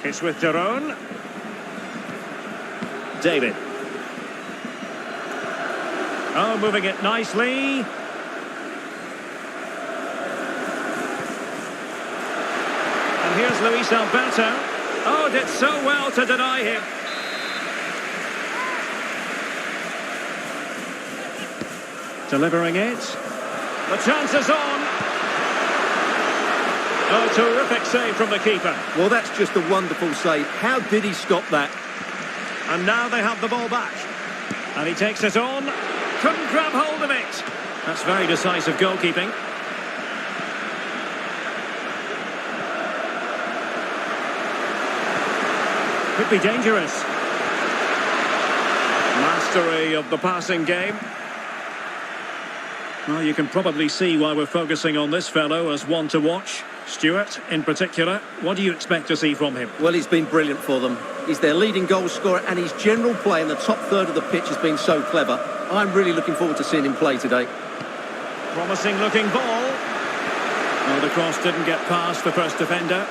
It's with Daron. David. Oh, moving it nicely. And here's Luis Alberto. Oh, did so well to deny him. Delivering it. The chance is on. Oh, terrific save from the keeper. Well, that's just a wonderful save. How did he stop that? And now they have the ball back. And he takes it on. Couldn't grab hold of it. That's very decisive goalkeeping. Could be dangerous. Mastery of the passing game. Well, you can probably see why we're focusing on this fellow as one to watch. Stuart, in particular, what do you expect to see from him? Well, he's been brilliant for them. He's their leading goal scorer, and his general play in the top third of the pitch has been so clever. I'm really looking forward to seeing him play today. Promising looking ball. Well, the cross didn't get past the first defender.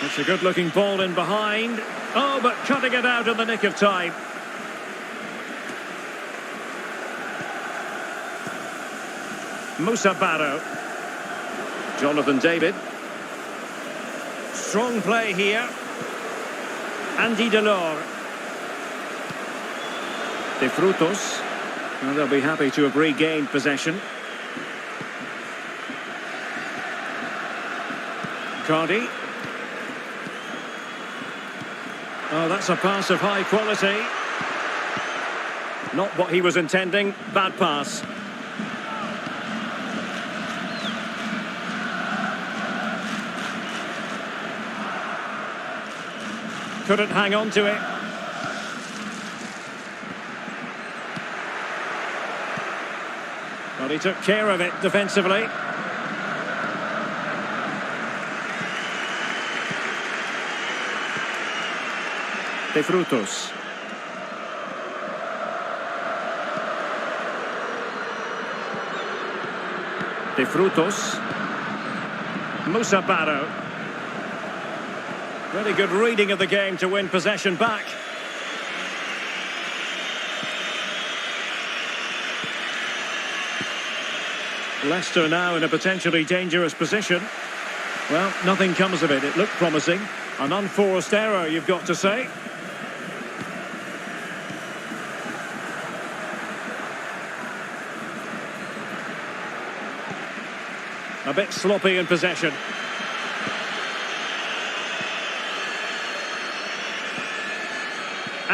It's a good-looking ball in behind. Oh, but cutting it out in the nick of time. Musa Barrow. Jonathan David. Strong play here. Andy Delors. De Frutos. Well, they'll be happy to have regained possession. Cardi. Oh, that's a pass of high quality. Not what he was intending. Bad pass. Couldn't hang on to it. Well, he took care of it defensively. De Frutos. De Frutos. Musa Barrow. Really good reading of the game to win possession back. Leicester now in a potentially dangerous position. Well, nothing comes of it. It looked promising. An unforced error, you've got to say. A bit sloppy in possession.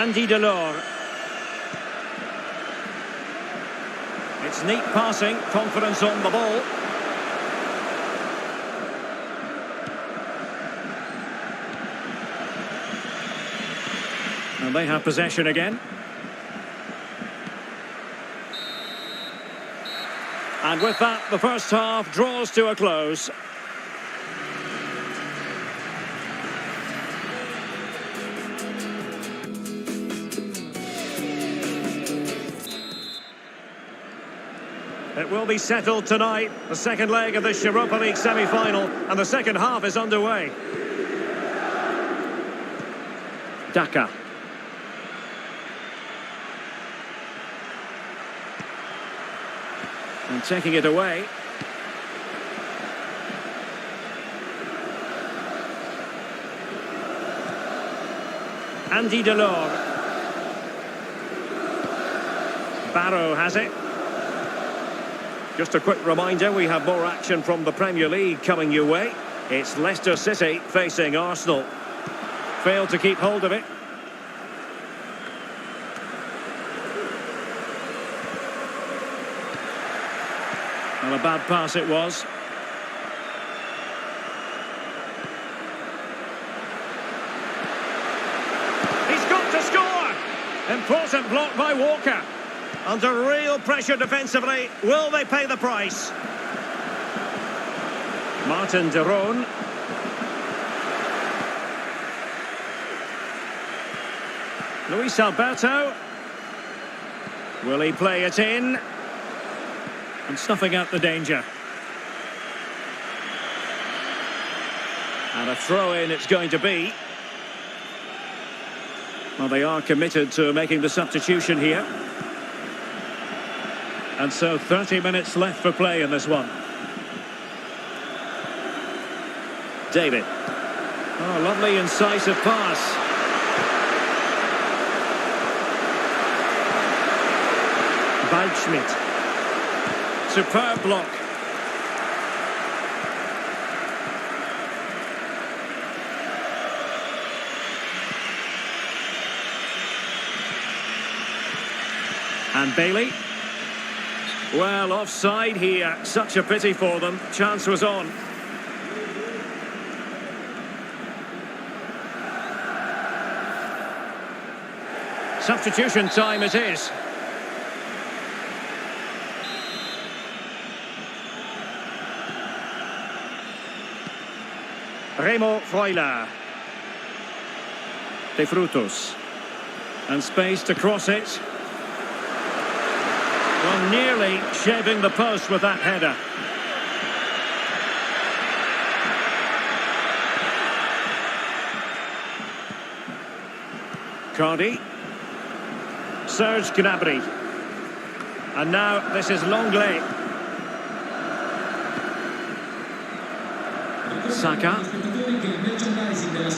Andy Delors. It's neat passing, confidence on the ball. And they have possession again. And with that, the first half draws to a close. It will be settled tonight, the second leg of the Europa League semi-final, and the second half is underway. Daka. And taking it away. Andy Delors. Barrow has it. Just a quick reminder, we have more action from the Premier League coming your way. It's Leicester City facing Arsenal. Failed to keep hold of it. Well, a bad pass it was. He's got to score! Important block by Walker. Under real pressure defensively, will they pay the price? Martin de Roon. Luis Alberto. Will he play it in? And snuffing out the danger. And a throw-in it's going to be. Well, they are committed to making the substitution here. And so 30 minutes left for play in this one. David. Oh, lovely incisive pass. Waldschmidt. Superb block. And Bailey. Well, offside here. Such a pity for them. Chance was on. Substitution time it is. Remo Freuler. De Frutos. And space to cross it. Well, nearly shaving the post with that header. Cardi. Serge Gnabry. And now this is Longley. Saka.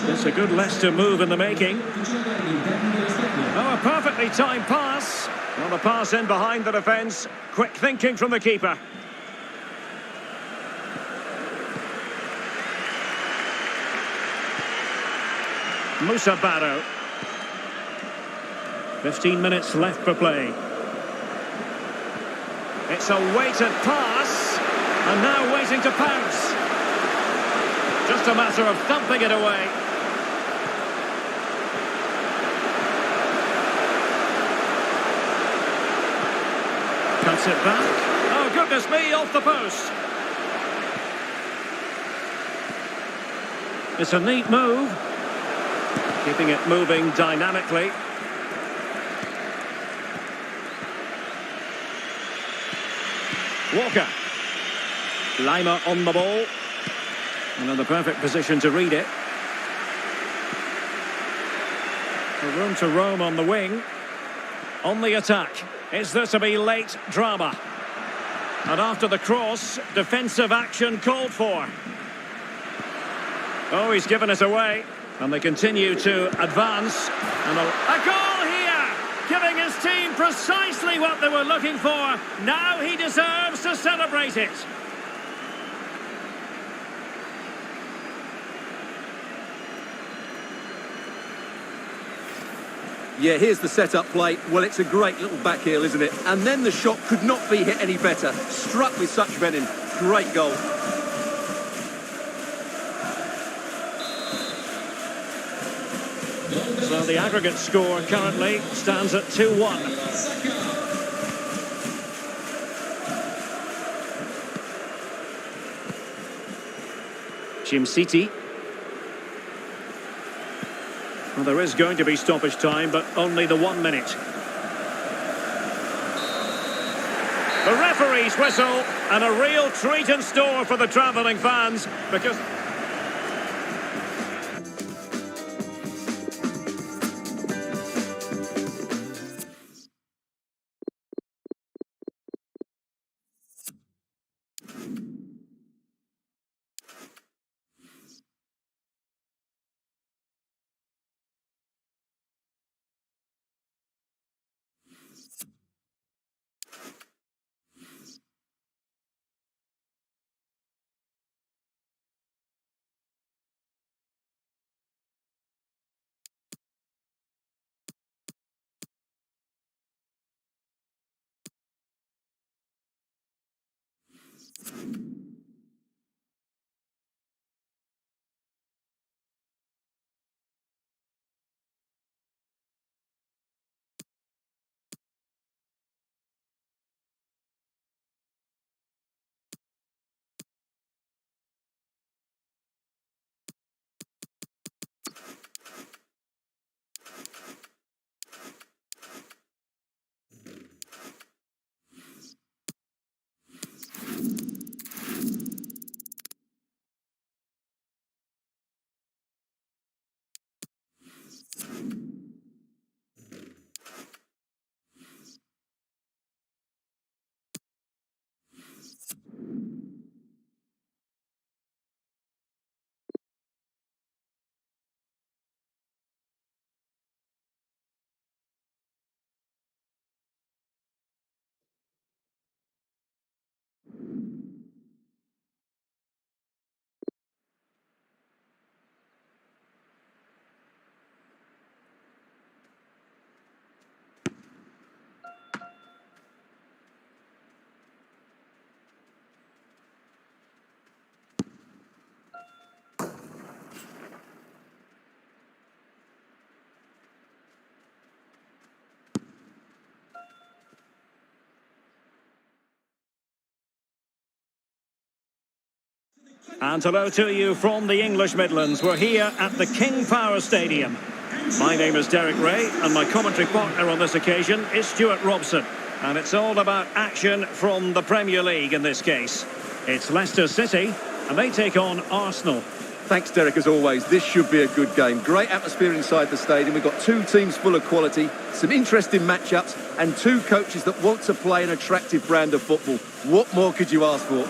It's a good Leicester move in the making. Oh, a perfectly timed pass. Well, the pass in behind the defence. Quick thinking from the keeper. Moussa Barrow. 15 minutes left for play. It's a weighted pass. And now waiting to pounce. Just a matter of thumping it away. Cuts it back. Oh, goodness me, off the post. It's a neat move. Keeping it moving dynamically. Walker. Lima on the ball. And in the perfect position to read it. A room to roam on the wing. On the attack. Is there to be late drama? And after the cross, defensive action called for. Oh, he's given it away. And they continue to advance. And a goal here! Giving his team precisely what they were looking for. Now he deserves to celebrate it. Yeah, here's the set-up play. Well, it's a great little back heel, isn't it? And then the shot could not be hit any better. Struck with such venom. Great goal. So the aggregate score currently stands at 2-1. Jim City. Well, there is going to be stoppage time, but only the 1 minute. The referee's whistle, and a real treat in store for the travelling fans, because... And hello to you from the English Midlands. We're here at the King Power Stadium. My name is Derek Ray, and my commentary partner on this occasion is Stuart Robson. And it's all about action from the Premier League in this case. It's Leicester City, and they take on Arsenal. Thanks, Derek, as always. This should be a good game. Great atmosphere inside the stadium. We've got two teams full of quality, some interesting matchups, and two coaches that want to play an attractive brand of football. What more could you ask for?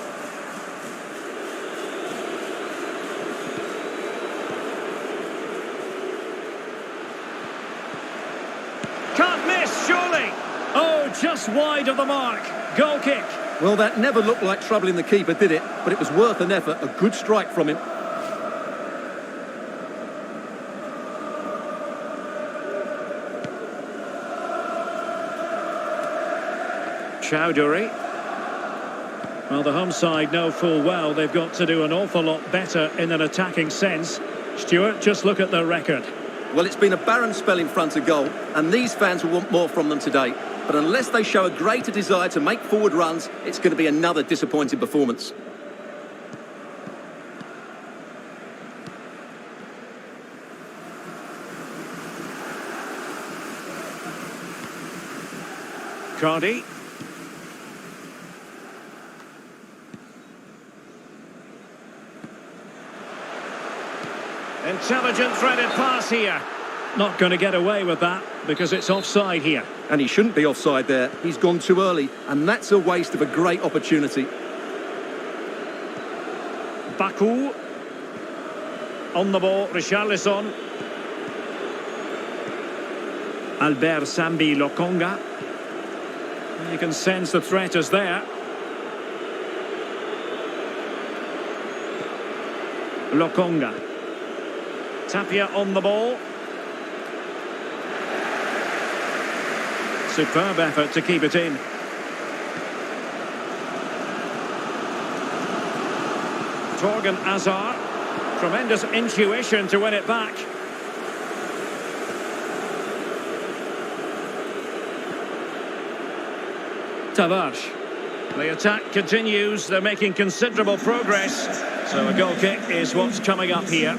Can't miss, surely! Oh, just wide of the mark. Goal kick. Well, that never looked like troubling the keeper, did it? But it was worth an effort. A good strike from him. Chowdhury. Well, the home side know full well they've got to do an awful lot better in an attacking sense. Stuart, just look at their record. Well, it's been a barren spell in front of goal, and these fans will want more from them today. But unless they show a greater desire to make forward runs, it's going to be another disappointing performance. Cardi. Intelligent threaded pass here. Not going to get away with that because it's offside here. And he shouldn't be offside there. He's gone too early, and that's a waste of a great opportunity. Baku. On the ball, Richarlison. Albert Sambi Lokonga. You can sense the threat is there. Lokonga. Tapia on the ball. Superb effort to keep it in. Torgan Hazard. Tremendous intuition to win it back. Tavares. The attack continues. They're making considerable progress. So a goal kick is what's coming up here.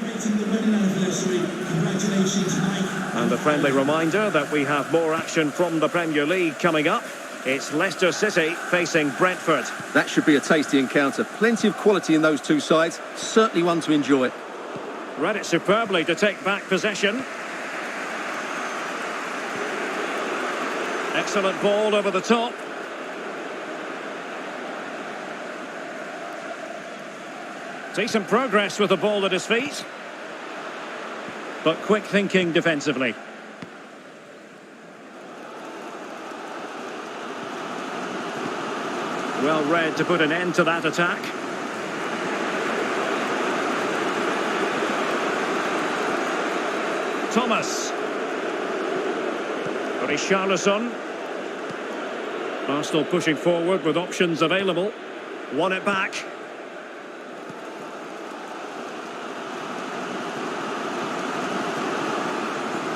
And a friendly reminder that we have more action from the Premier League coming up. It's Leicester City facing Brentford. That should be a tasty encounter. Plenty of quality in those two sides. Certainly one to enjoy. Read it superbly to take back possession. Excellent ball over the top. Decent progress with the ball at his feet. But quick thinking defensively. Well read to put an end to that attack. Thomas. Richarlison. Arsenal pushing forward with options available. Won it back.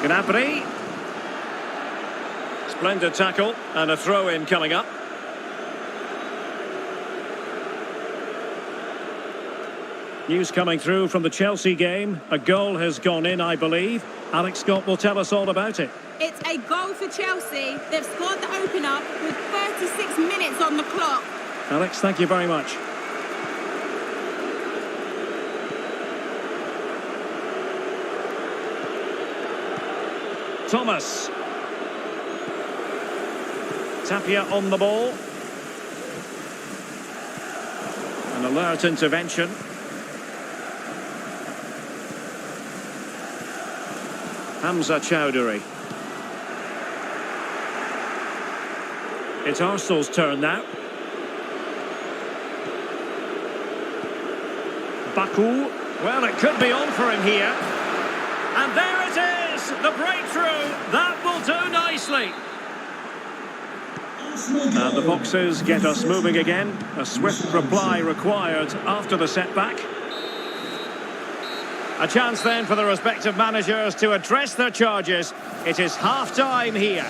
Gnabry. Splendid tackle and a throw-in coming up. News coming through from the Chelsea game. A goal has gone in, I believe. Alex Scott will tell us all about it. It's a goal for Chelsea. They've scored the opener with 36 minutes on the clock. Alex, thank you very much. Thomas. Tapia on the ball. An alert intervention. Hamza Chowdhury. It's Arsenal's turn now. Baku. Well, it could be on for him here. And there it is! The breakthrough! That will do nicely. And the boxers get us moving again. A swift reply required after the setback. A chance then for the respective managers to address their charges. It is half-time here.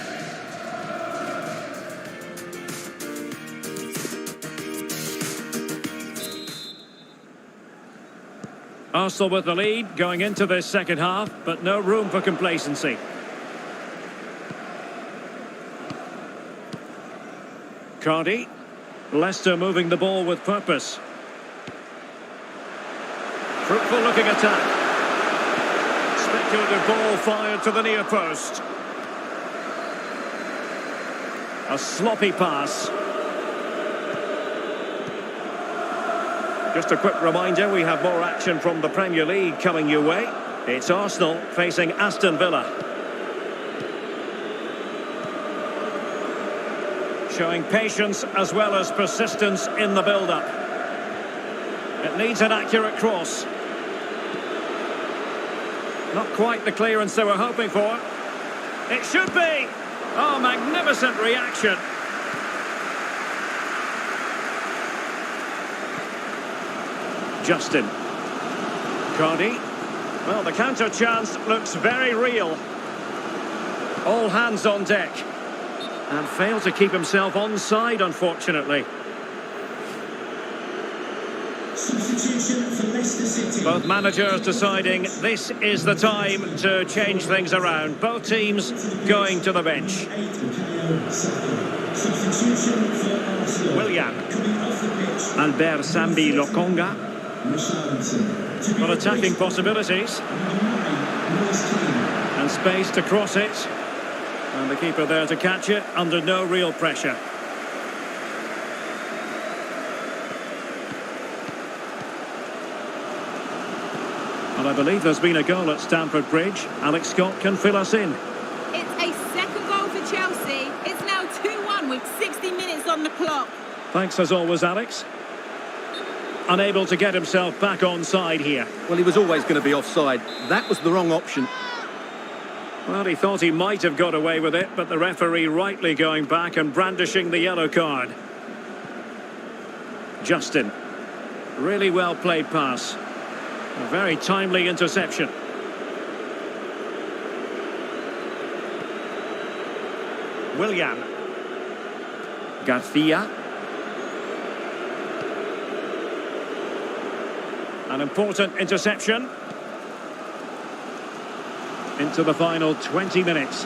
Arsenal with the lead going into this second half, but no room for complacency. Cardi. Leicester moving the ball with purpose. Fruitful looking attack. Speculative ball fired to the near post. A sloppy pass. Just a quick reminder, we have more action from the Premier League coming your way. It's Arsenal facing Aston Villa. Showing patience as well as persistence in the build-up. It needs an accurate cross. Not quite the clearance they were hoping for. It should be! Oh, magnificent reaction. Justin. Cardi. Well, the counter chance looks very real. All hands on deck. And failed to keep himself onside, unfortunately. Substitution for Leicester City. Both managers deciding this is the time to change things around. Both teams going to the bench. Substitution for Arsenal. Willian. Coming off the pitch. Albert Sambi Lokonga. Got attacking possibilities. And space to cross it. And the keeper there to catch it under no real pressure. And I believe there's been a goal at Stamford Bridge. Alex Scott can fill us in. It's a second goal for Chelsea. It's now 2-1 with 60 minutes on the clock. Thanks as always, Alex. Unable to get himself back onside here. Well, he was always going to be offside. That was the wrong option. Well, he thought he might have got away with it, but the referee rightly going back and brandishing the yellow card. Justin. Really well played pass. A very timely interception. Willian. Garcia. An important interception. Into the final 20 minutes.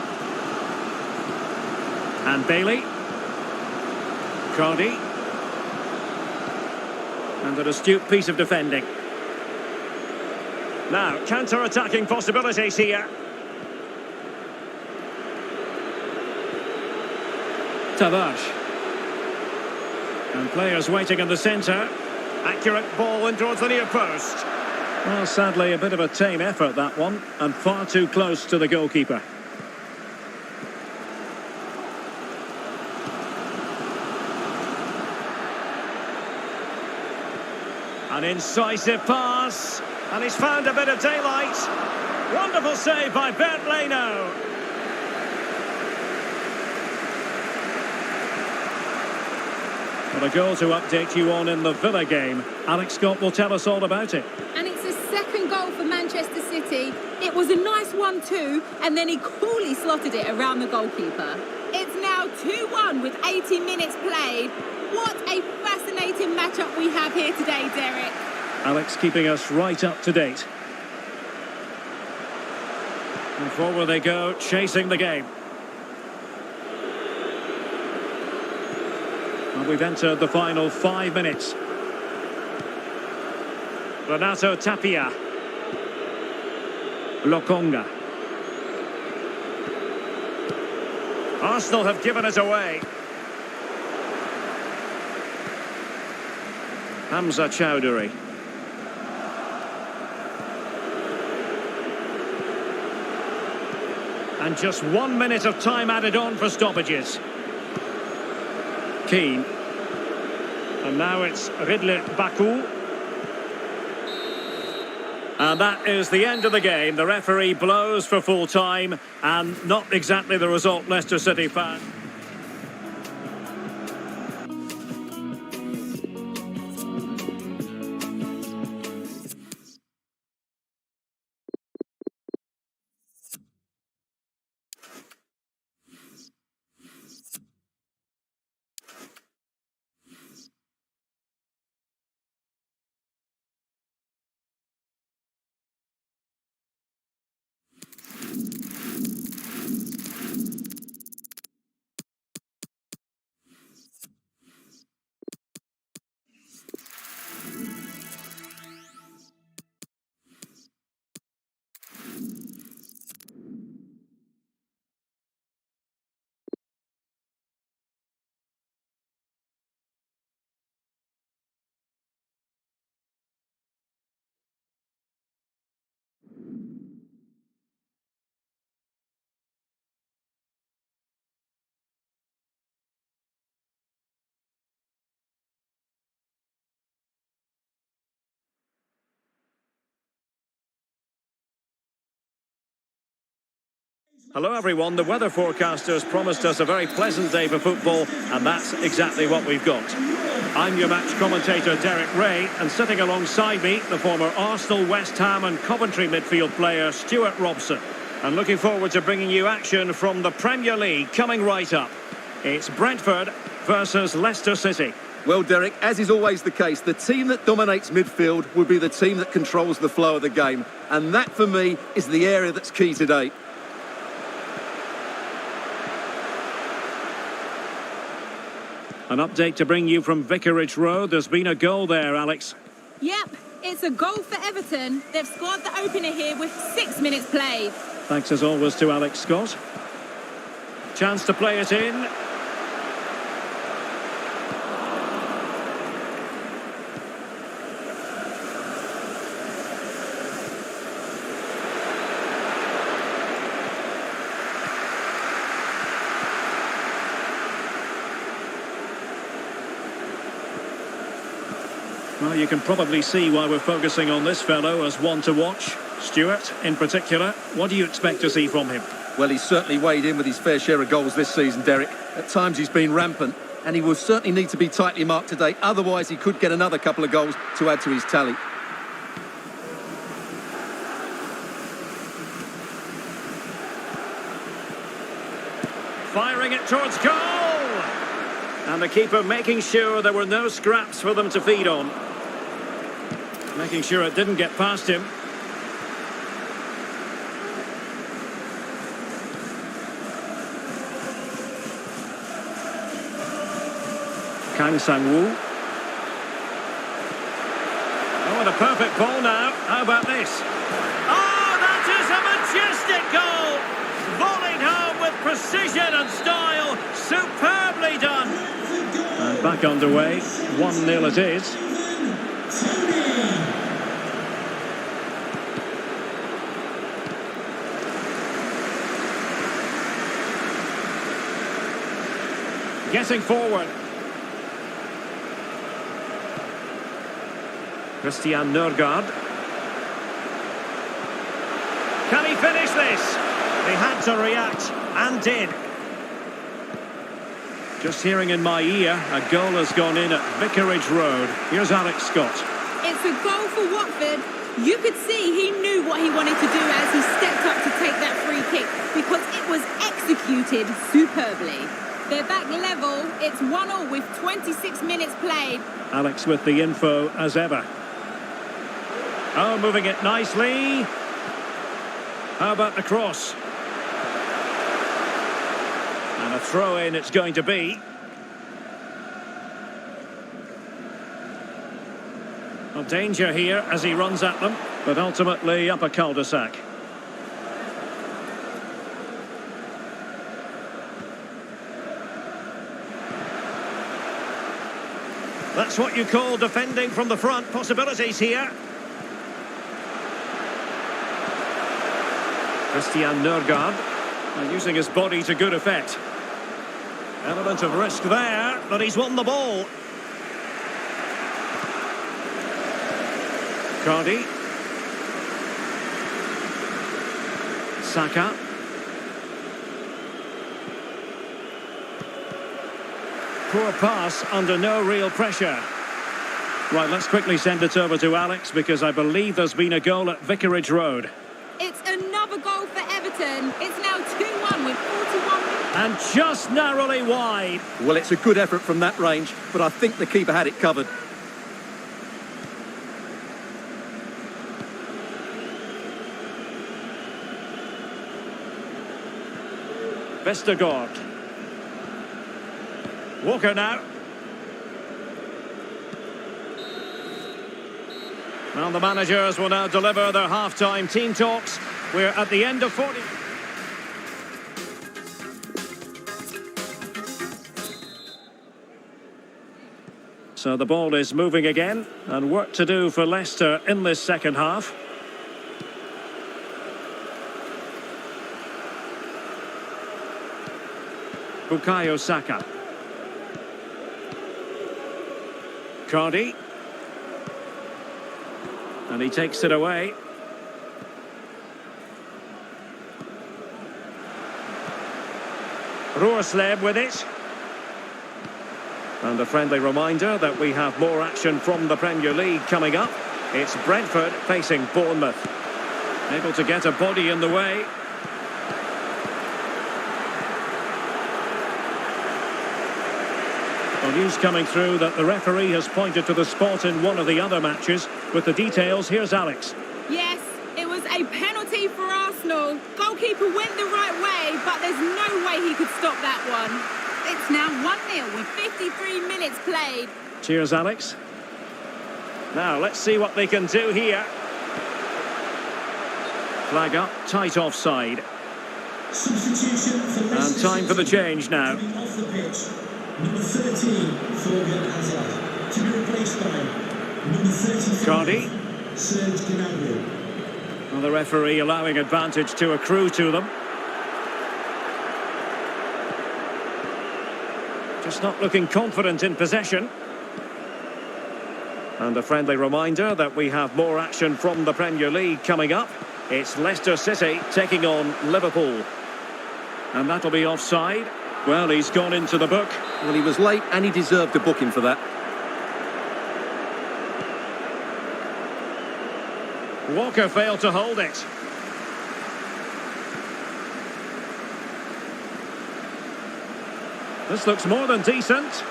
And Bailey. Cardi. And an astute piece of defending. Now, counter-attacking possibilities here. Tavares. And players waiting in the centre. Accurate ball in towards the near post. Well, sadly, a bit of a tame effort, that one, and far too close to the goalkeeper. An incisive pass, and he's found a bit of daylight. Wonderful save by Bernd Leno. Well, a goal to update you on in the Villa game. Alex Scott will tell us all about it. And it's his second goal for Manchester City. It was a nice 1-2, and then he coolly slotted it around the goalkeeper. It's now 2-1 with 80 minutes played. What a fascinating matchup we have here today, Derek. Alex keeping us right up to date. And forward they go, chasing the game. And we've entered the final 5 minutes. Renato Tapia. Lokonga. Arsenal have given it away. Hamza Chowdhury. And just 1 minute of time added on for stoppages. Keane. And now it's Ridley Baku. And that is the end of the game. The referee blows for full time, and not exactly the result Leicester City fan. Hello everyone, the weather forecasters promised us a very pleasant day for football, and that's exactly what we've got. I'm your match commentator Derek Ray, and sitting alongside me, the former Arsenal, West Ham and Coventry midfield player Stuart Robson. And looking forward to bringing you action from the Premier League coming right up. It's Brentford versus Leicester City. Well, Derek, as is always the case, the team that dominates midfield will be the team that controls the flow of the game. And that, for me, is the area that's key today. An update to bring you from Vicarage Road. There's been a goal there, Alex. Yep, it's a goal for Everton. They've scored the opener here with 6 minutes played. Thanks as always to Alex Scott. Chance to play it in. Well, you can probably see why we're focusing on this fellow as one to watch. Stuart, in particular, what do you expect to see from him? Well, he's certainly weighed in with his fair share of goals this season, Derek. At times he's been rampant, and he will certainly need to be tightly marked today. Otherwise, he could get another couple of goals to add to his tally. Firing it towards goal! And the keeper making sure there were no scraps for them to feed on. Making sure it didn't get past him. Kang Sang-woo. Oh, and a perfect ball now. How about this? Oh, that is a majestic goal! Volleyed home with precision and style. Superbly done. And back underway. 1-0 it is. Getting forward. Christian Nørgaard. Can he finish this? He had to react, and did. Just hearing in my ear, a goal has gone in at Vicarage Road. Here's Alex Scott. It's a goal for Watford. You could see he knew what he wanted to do as he stepped up to take that free kick, because it was executed superbly. They're back level. It's 1-1 with 26 minutes played. Alex with the info as ever. Oh, moving it nicely. How about the cross? And a throw-in it's going to be. Well, danger here as he runs at them, but ultimately up a cul-de-sac. That's what you call defending from the front. Possibilities here. Christian Nørgaard, using his body to good effect. Element of risk there, but he's won the ball. Cardi. Saka. Poor pass under no real pressure. Right, let's quickly send it over to Alex, because I believe there's been a goal at Vicarage Road. It's another goal for Everton. It's now 2-1 with 41 minutes. And just narrowly wide. Well, it's a good effort from that range, but I think the keeper had it covered. Vestergaard. Walker now. Well, the managers will now deliver their half-time team talks. We're at the end of 40. So the ball is moving again, and work to do for Leicester in this second half. Bukayo Saka. Cardi. And he takes it away. Roersleb with it. And a friendly reminder that we have more action from the Premier League coming up. It's Brentford facing Bournemouth. Able to get a body in the way. Well, news coming through that the referee has pointed to the spot in one of the other matches. With the details, here's Alex. Yes, it was a penalty for Arsenal. Goalkeeper went the right way, but there's no way he could stop that one. It's now 1-0 with 53 minutes played. Cheers, Alex. Now, let's see what they can do here. Flag up, tight offside. Substitution for Leicester And time for the change now. Coming off the pitch, number 13, Thorgan Hazard. To be replaced by number 35, Cardi. Serge Gnabry. Well, the referee allowing advantage to accrue to them. Just not looking confident in possession. And a friendly reminder that we have more action from the Premier League coming up. It's Leicester City taking on Liverpool. And that'll be offside. Well, he's gone into the book. Well, he was late and he deserved a booking for that. Walker failed to hold it. This looks more than decent.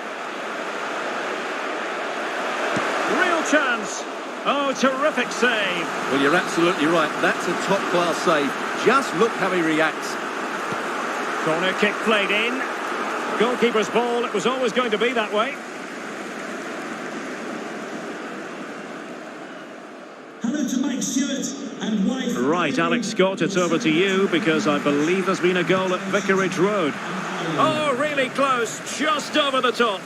Real chance. Oh, terrific save. Well, you're absolutely right. That's a top-class save. Just look how he reacts. Corner kick played in. Goalkeeper's ball. It was always going to be that way. Hello to Mike Stewart and wife. Right, Alex Scott, it's over to you because I believe there's been a goal at Vicarage Road. Oh, really close. Just over the top.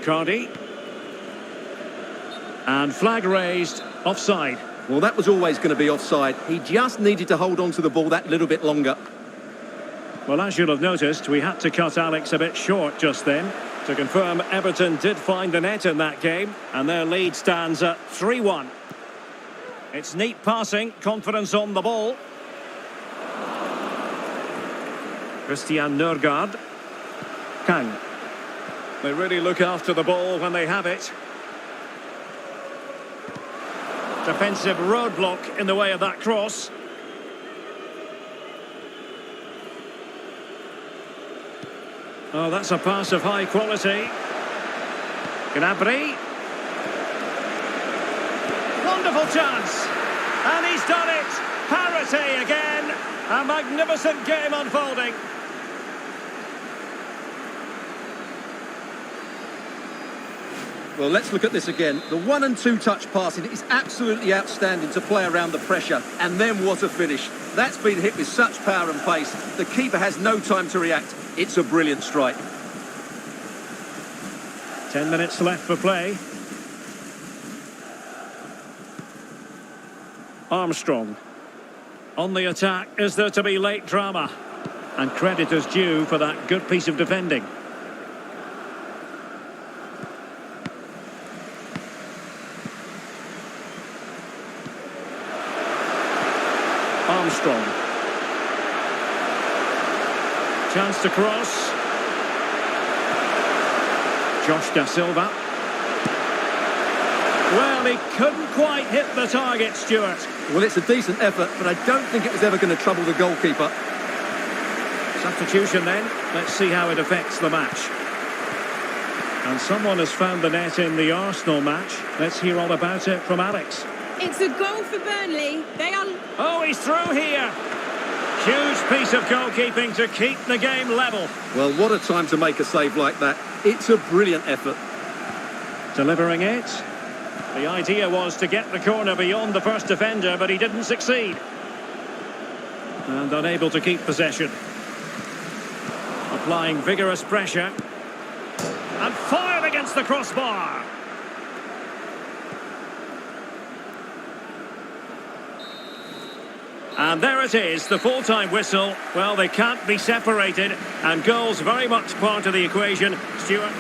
Cardi. And flag raised, offside. Well, that was always going to be offside. He just needed to hold on to the ball that little bit longer. Well, as you'll have noticed, we had to cut Alex a bit short just then. To confirm, Everton did find the net in that game, and their lead stands at 3-1. It's neat passing, confidence on the ball. Christian Nørgaard. Kang. They really look after the ball when they have it. Defensive roadblock in the way of that cross. Oh, that's a pass of high quality. Gnabry. Wonderful chance. And he's done it. Parity again. A magnificent game unfolding. Well, let's look at this again. The 1- and 2-touch passing is absolutely outstanding to play around the pressure. And then what a finish. That's been hit with such power and pace. The keeper has no time to react. It's a brilliant strike. 10 minutes left for play. Armstrong. On the attack, is there to be late drama? And credit is due for that good piece of defending. Armstrong. Chance to cross. Josh Da Silva. Well, he couldn't quite hit the target, Stuart. Well, it's a decent effort, but I don't think it was ever going to trouble the goalkeeper. Substitution then. Let's see how it affects the match. And someone has found the net in the Arsenal match. Let's hear all about it from Alex. It's a goal for Burnley. They are... Oh, he's through here. Huge piece of goalkeeping to keep the game level. Well, what a time to make a save like that. It's a brilliant effort. Delivering it. The idea was to get the corner beyond the first defender, but he didn't succeed. And unable to keep possession. Applying vigorous pressure. And fired against the crossbar. And there it is, the full-time whistle. Well, they can't be separated, and goals very much part of the equation. Stuart.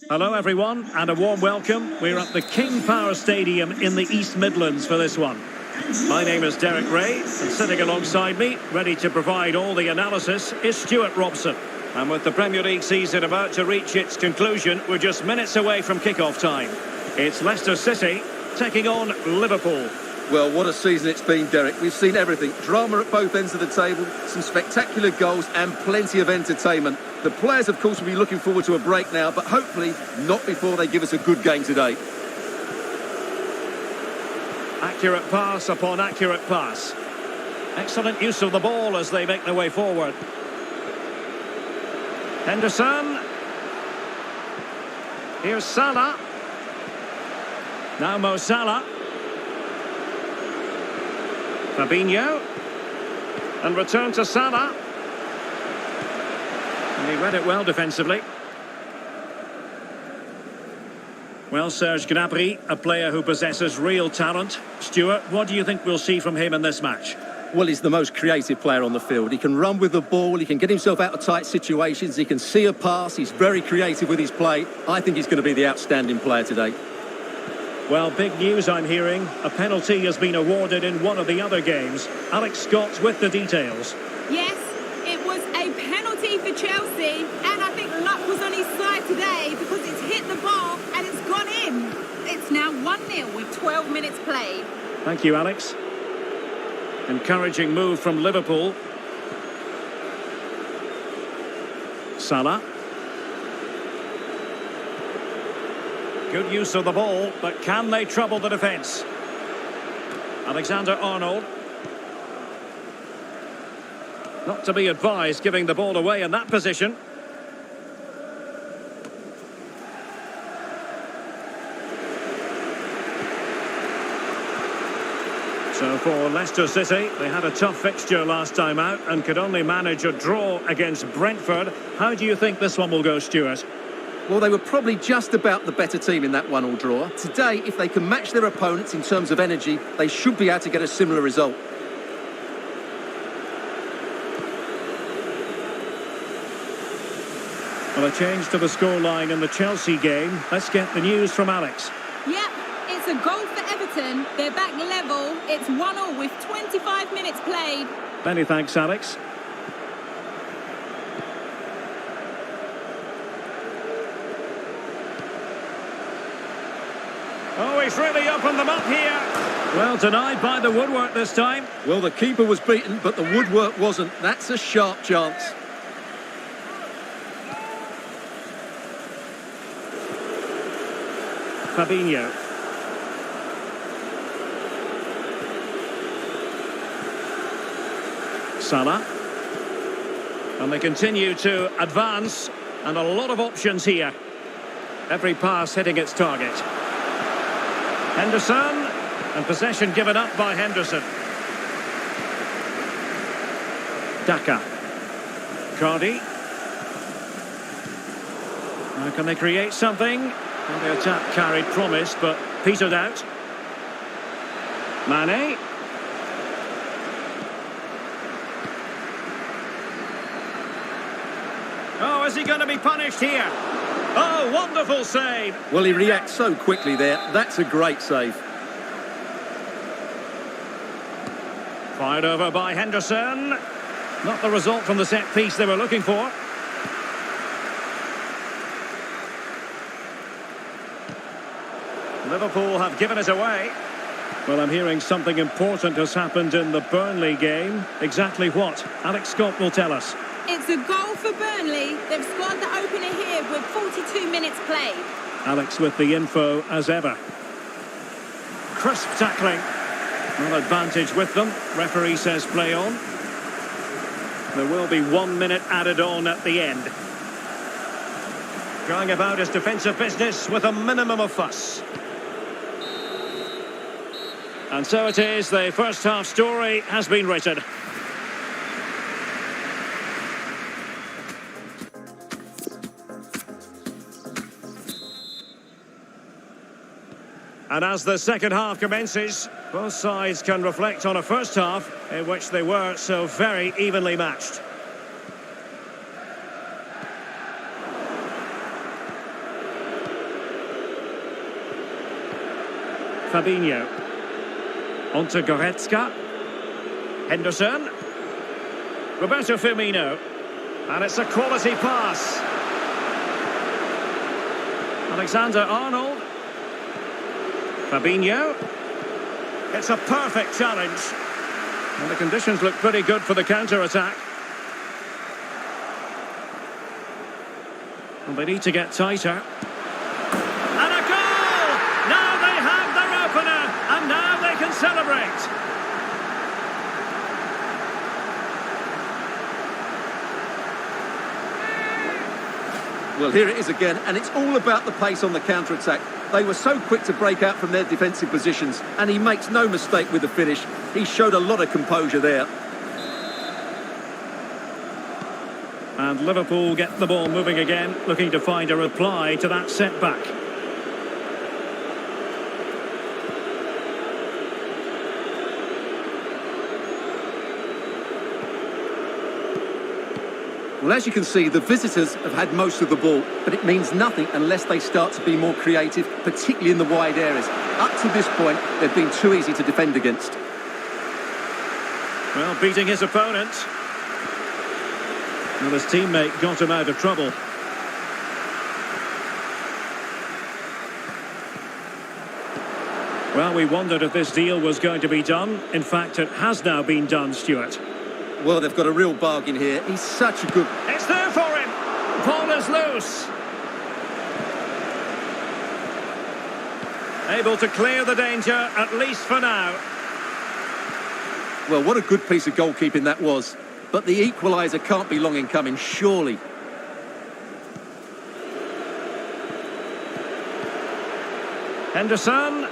Hello everyone and a warm welcome. We're at the King Power Stadium in the East Midlands for this one. My name is Derek Ray and sitting alongside me, ready to provide all the analysis, is Stuart Robson. And with the Premier League season about to reach its conclusion, we're just minutes away from kick-off time. It's Leicester City taking on Liverpool. Well, what a season it's been, Derek. We've seen everything. Drama at both ends of the table, some spectacular goals and plenty of entertainment. The players, of course, will be looking forward to a break now, but hopefully not before they give us a good game today. Accurate pass upon accurate pass. Excellent use of the ball as they make their way forward. Henderson. Here's Salah. Now Mo Salah. Fabinho. And return to Salah. And he read it well defensively. Well, Serge Gnabry, a player who possesses real talent. Stuart, what do you think we'll see from him in this match? Well, he's the most creative player on the field. He can run with the ball, he can get himself out of tight situations, he can see a pass, he's very creative with his play. I think he's going to be the outstanding player today. Well, big news I'm hearing. A penalty has been awarded in one of the other games. Alex Scott with the details. Yes, it was a penalty for Chelsea, and I think luck was on his side today because it's hit the bar and it's gone in. It's now 1-0 with 12 minutes played. Thank you, Alex. Encouraging move from Liverpool. Salah. Good use of the ball, but can they trouble the defence? Alexander-Arnold. Not to be advised giving the ball away in that position. So for Leicester City, they had a tough fixture last time out and could only manage a draw against Brentford. How do you think this one will go, Stuart? Well, they were probably just about the better team in that 1-1 draw. Today, if they can match their opponents in terms of energy, they should be able to get a similar result. Well, a change to the scoreline in the Chelsea game. Let's get the news from Alex. Yep, it's a goal for Everton. They're back level. It's 1-1 with 25 minutes played. Many thanks, Alex. Oh, he's really opened them up here. Well, denied by the woodwork this time. Well, the keeper was beaten, but the woodwork wasn't. That's a sharp chance. Fabinho. Salah. And they continue to advance. And a lot of options here. Every pass hitting its target. Henderson, and possession given up by Henderson. Daka. Cardi. Now can they create something? Well, the attack carried promise, but petered out. Mane. Oh, is he going to be punished here? Oh, wonderful save. Well, he reacts so quickly there. That's a great save. Fired over by Henderson. Not the result from the set piece they were looking for. Liverpool have given it away. Well, I'm hearing something important has happened in the Burnley game. Exactly what? Alex Scott will tell us. It's a goal for Burnley. They've scored the opener here with 42 minutes played. Alex with the info as ever. Crisp tackling. Well, advantage with them. Referee says play on. There will be 1 minute added on at the end. Going about his defensive business with a minimum of fuss. And so it is, the first half story has been written. And as the second half commences, both sides can reflect on a first half in which they were so very evenly matched. Fabinho. On to Goretzka. Henderson. Roberto Firmino. And it's a quality pass. Alexander-Arnold. Fabinho. It's a perfect challenge. And the conditions look pretty good for the counter-attack. And they need to get tighter. And a goal! Now they have their opener, and now they can celebrate. Well, here it is again, and it's all about the pace on the counter-attack. They were so quick to break out from their defensive positions, and he makes no mistake with the finish. He showed a lot of composure there. And Liverpool get the ball moving again, looking to find a reply to that setback. Well, as you can see, the visitors have had most of the ball, but it means nothing unless they start to be more creative, particularly in the wide areas. Up to this point, they've been too easy to defend against. Well, beating his opponent. Well, his teammate got him out of trouble. Well, we wondered if this deal was going to be done. In fact, it has now been done, Stuart. Well, they've got a real bargain here. He's such a good... It's there for him! Ball is loose. Able to clear the danger, at least for now. Well, what a good piece of goalkeeping that was. But the equaliser can't be long in coming, surely. Henderson.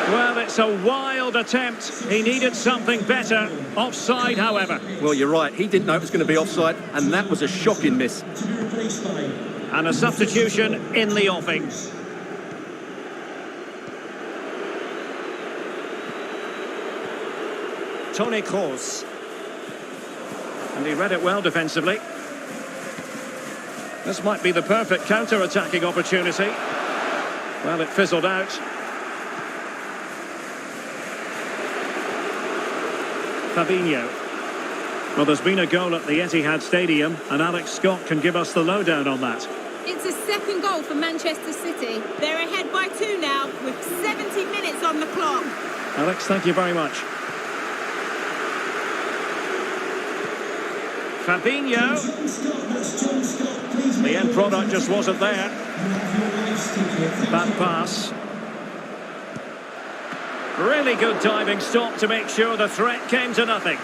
Well, it's a wild attempt. He needed something better. Offside, however. Well, you're right. He didn't know it was going to be offside, and that was a shocking miss. And a substitution in the offing. Toni Kroos. And he read it well defensively. This might be the perfect counter-attacking opportunity. Well, it fizzled out. Fabinho. Well, there's been a goal at the Etihad Stadium, and Alex Scott can give us the lowdown on that. It's a second goal for Manchester City. They're ahead by 2 now, with 70 minutes on the clock. Alex, thank you very much. Fabinho. The end product just wasn't there. Bad pass. Really good diving stop to make sure the threat came to nothing.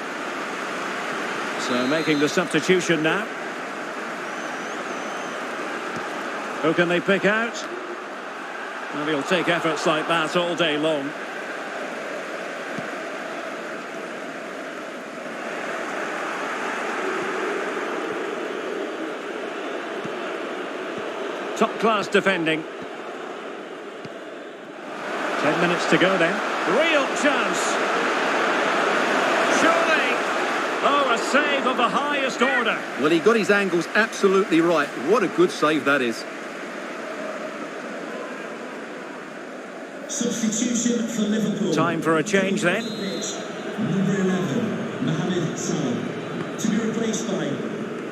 So making the substitution now. Who can they pick out? Well, he'll take efforts like that all day long. Top-class defending. 10 minutes to go then. Real chance. Surely. Oh, a save of the highest order. Well, he got his angles absolutely right. What a good save that is. Substitution for Liverpool. Time for a change then. Number 11, Mohamed Salah. To be replaced by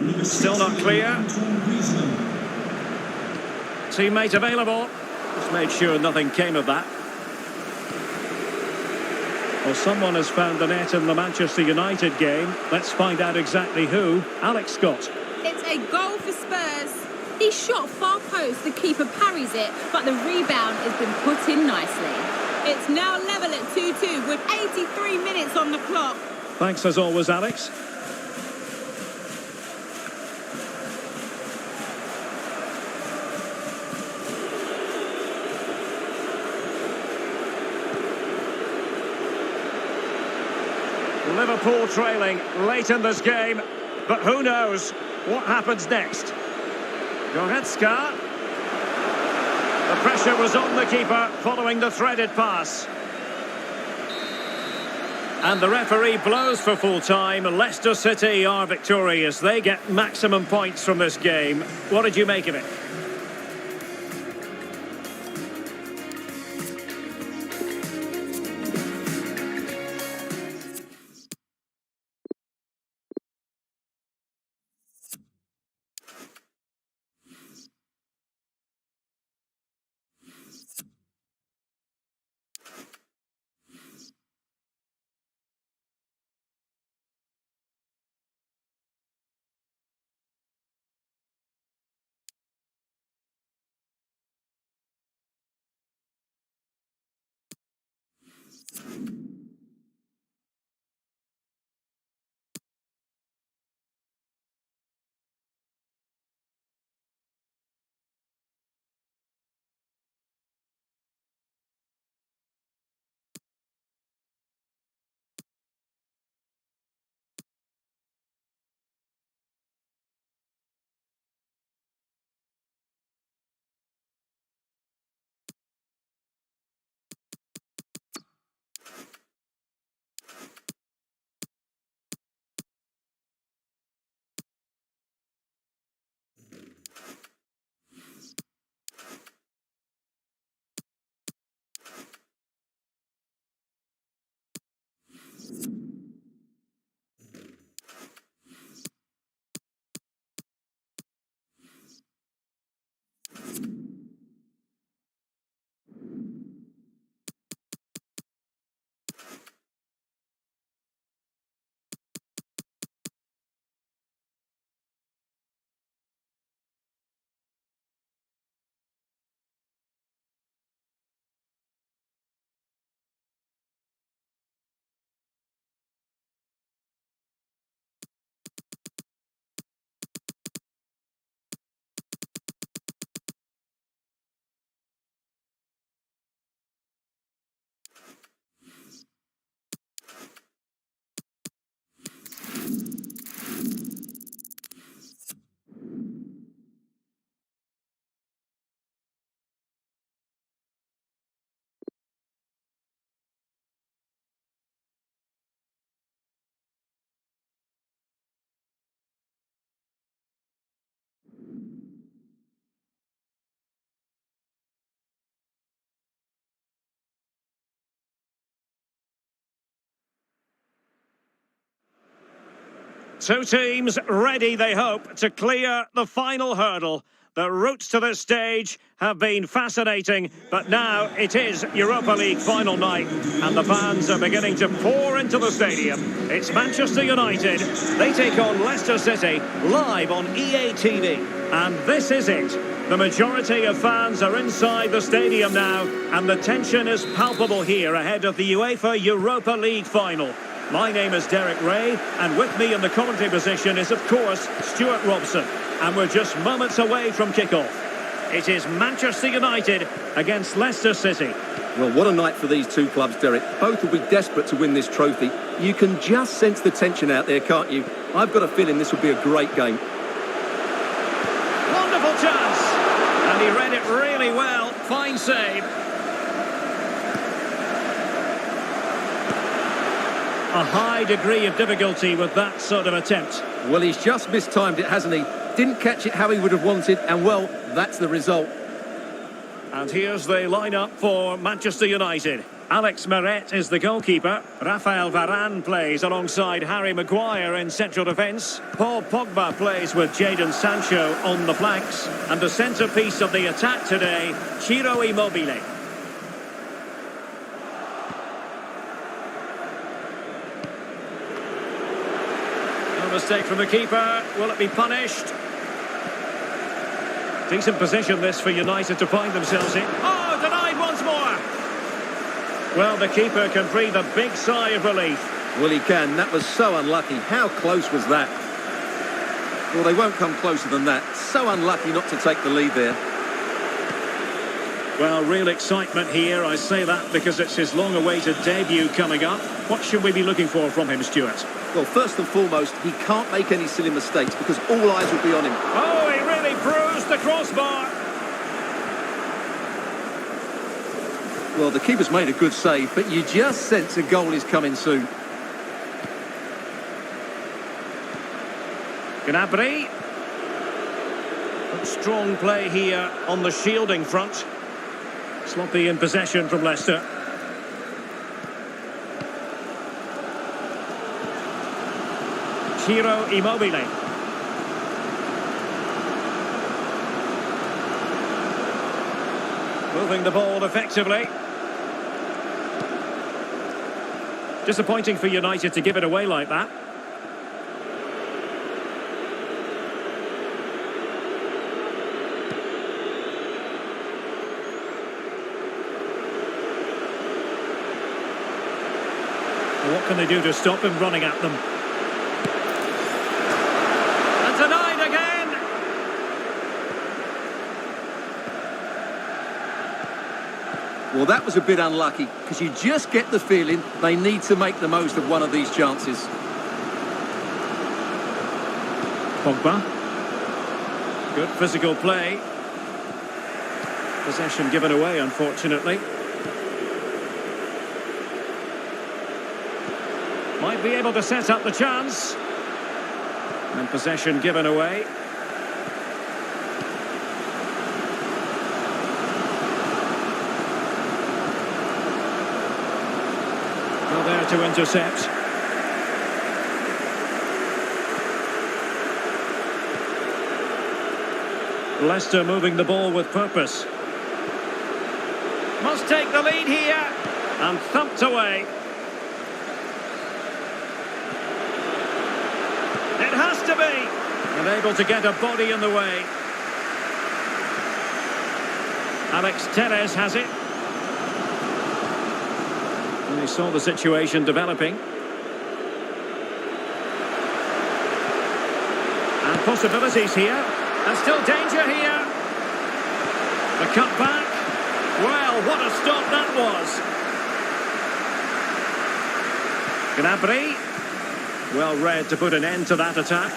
number 16, Still not clear. Antoine Griezmann. Teammate available. Just made sure nothing came of that. Well, someone has found the net in the Manchester United game. Let's find out exactly who. Alex Scott. It's a goal for Spurs. He shot far post, the keeper parries it, but the rebound has been put in nicely. It's now level at 2-2 with 83 minutes on the clock. Thanks as always, Alex. Liverpool trailing late in this game, but who knows what happens next. Goretzka. The pressure was on the keeper following the threaded pass. And the referee blows for full time. Leicester City are victorious. They get maximum points from this game. What did you make of it? Two teams ready, they hope, to clear the final hurdle. The routes to this stage have been fascinating, but now it is Europa League final night, and the fans are beginning to pour into the stadium. It's Manchester United. They take on Leicester City, live on EA TV. And this is it. The majority of fans are inside the stadium now, and the tension is palpable here ahead of the UEFA Europa League final. My name is Derek Ray, and with me in the commentary position is, of course, Stuart Robson. And we're just moments away from kick-off. It is Manchester United against Leicester City. Well, what a night for these two clubs, Derek. Both will be desperate to win this trophy. You can just sense the tension out there, can't you? I've got a feeling this will be a great game. Wonderful chance! And he read it really well. Fine save. A high degree of difficulty with that sort of attempt. Well, he's just mistimed it, hasn't he? Didn't catch it how he would have wanted, and well, that's the result. And here's the lineup for Manchester United. Alex Meret is the goalkeeper. Rafael Varane plays alongside Harry Maguire in central defence. Paul Pogba plays with Jadon Sancho on the flanks. And the centrepiece of the attack today, Ciro Immobile. No mistake from the keeper. Will it be punished? Decent position this for United to find themselves in. Oh, denied once more. Well, the keeper can breathe a big sigh of relief. Well, he can. That was so unlucky. How close was that? Well, they won't come closer than that. So unlucky not to take the lead there. Well, real excitement here. I say that because it's his long-awaited debut coming up. What should we be looking for from him, Stuart? Well, first and foremost, he can't make any silly mistakes because all eyes will be on him. Oh, he really bruised the crossbar. Well, the keeper's made a good save, but you just sense a goal is coming soon. Gnabry. Strong play here on the shielding front. Sloppy in possession from Leicester. Ciro Immobile. Moving the ball effectively. Disappointing for United to give it away like that. Well, what can they do to stop him running at them? And denied again! Well, that was a bit unlucky, because you just get the feeling they need to make the most of one of these chances. Pogba. Good physical play. Possession given away, unfortunately. Might be able to set up the chance. And possession given away. Well, there to intercept. Leicester moving the ball with purpose. Must take the lead here. And thumped away. It has to be. Unable to get a body in the way. Alex Telles has it. And he saw the situation developing. And possibilities here. And still danger here. The cut back. Well, what a stop that was. Gnabry. Well read to put an end to that attack.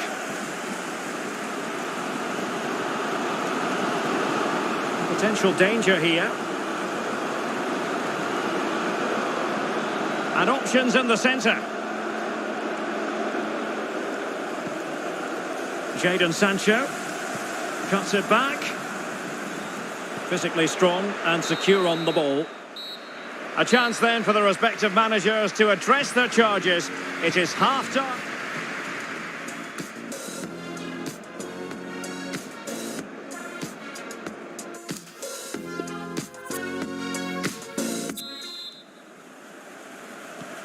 Potential danger here. And options in the centre. Jadon Sancho. Cuts it back. Physically strong and secure on the ball. A chance then for the respective managers to address their charges. It is half-time.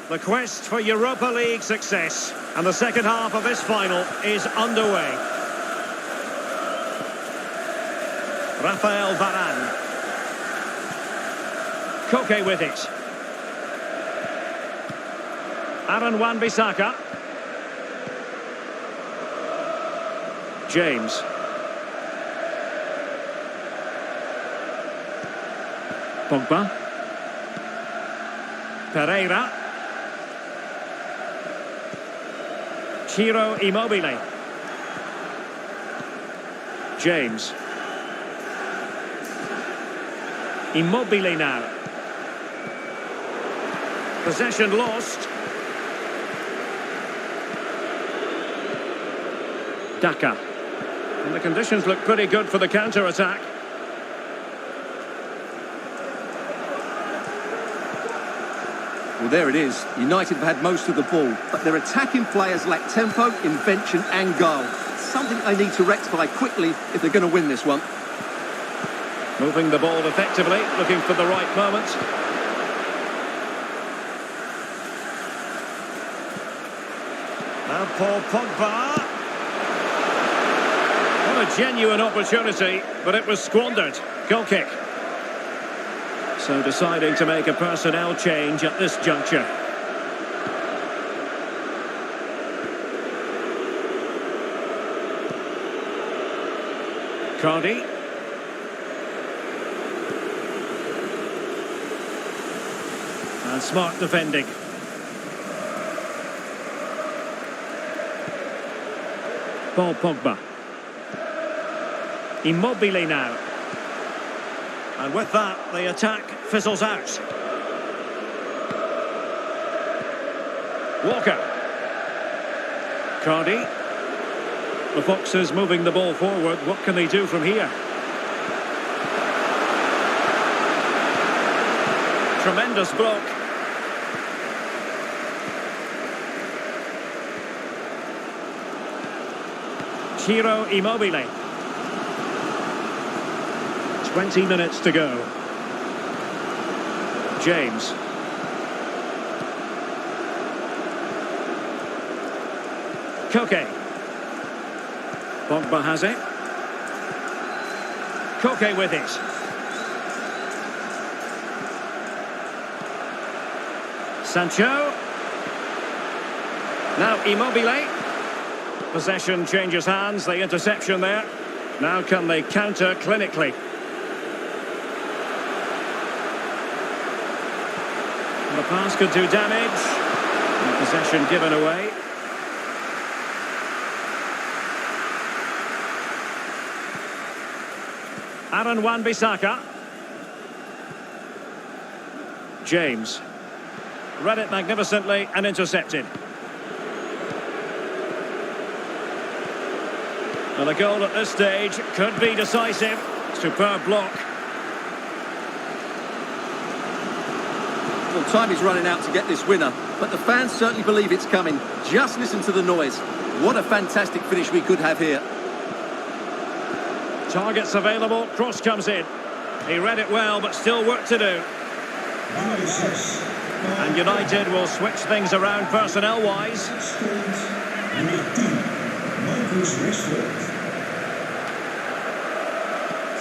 The quest for Europa League success. And the second half of this final is underway. Rafael Varane. Koke with it. Aaron Wan-Bissaka. James. Pogba. Pereira. Ciro Immobile. James. Immobile now. Possession lost. Daka. And the conditions look pretty good for the counter-attack. Well, there it is. United have had most of the ball, but their attacking players lack tempo, invention and goal. Something they need to rectify quickly if they're going to win this one. Moving the ball effectively, looking for the right moment. Now Paul Pogba. What a genuine opportunity, but it was squandered. Goal kick. So deciding to make a personnel change at this juncture. Cardi. And smart defending. Paul Pogba. Immobile now. And with that, the attack fizzles out. Walker. Cardi. The Foxes moving the ball forward. What can they do from here? Tremendous block. Ciro Immobile. 20 minutes to go. James. Koke. Pogba has it. Koke with it. Sancho. Now Immobile. Possession changes hands, the interception there. Now can they counter clinically? And the pass could do damage. And possession given away. Aaron Wan-Bissaka. James. Read it magnificently and intercepted. And a goal at this stage could be decisive. Superb block. Well, time is running out to get this winner, but the fans certainly believe it's coming. Just listen to the noise. What a fantastic finish we could have here. Targets available, cross comes in. He read it well, but still work to do. And United will switch things around personnel-wise.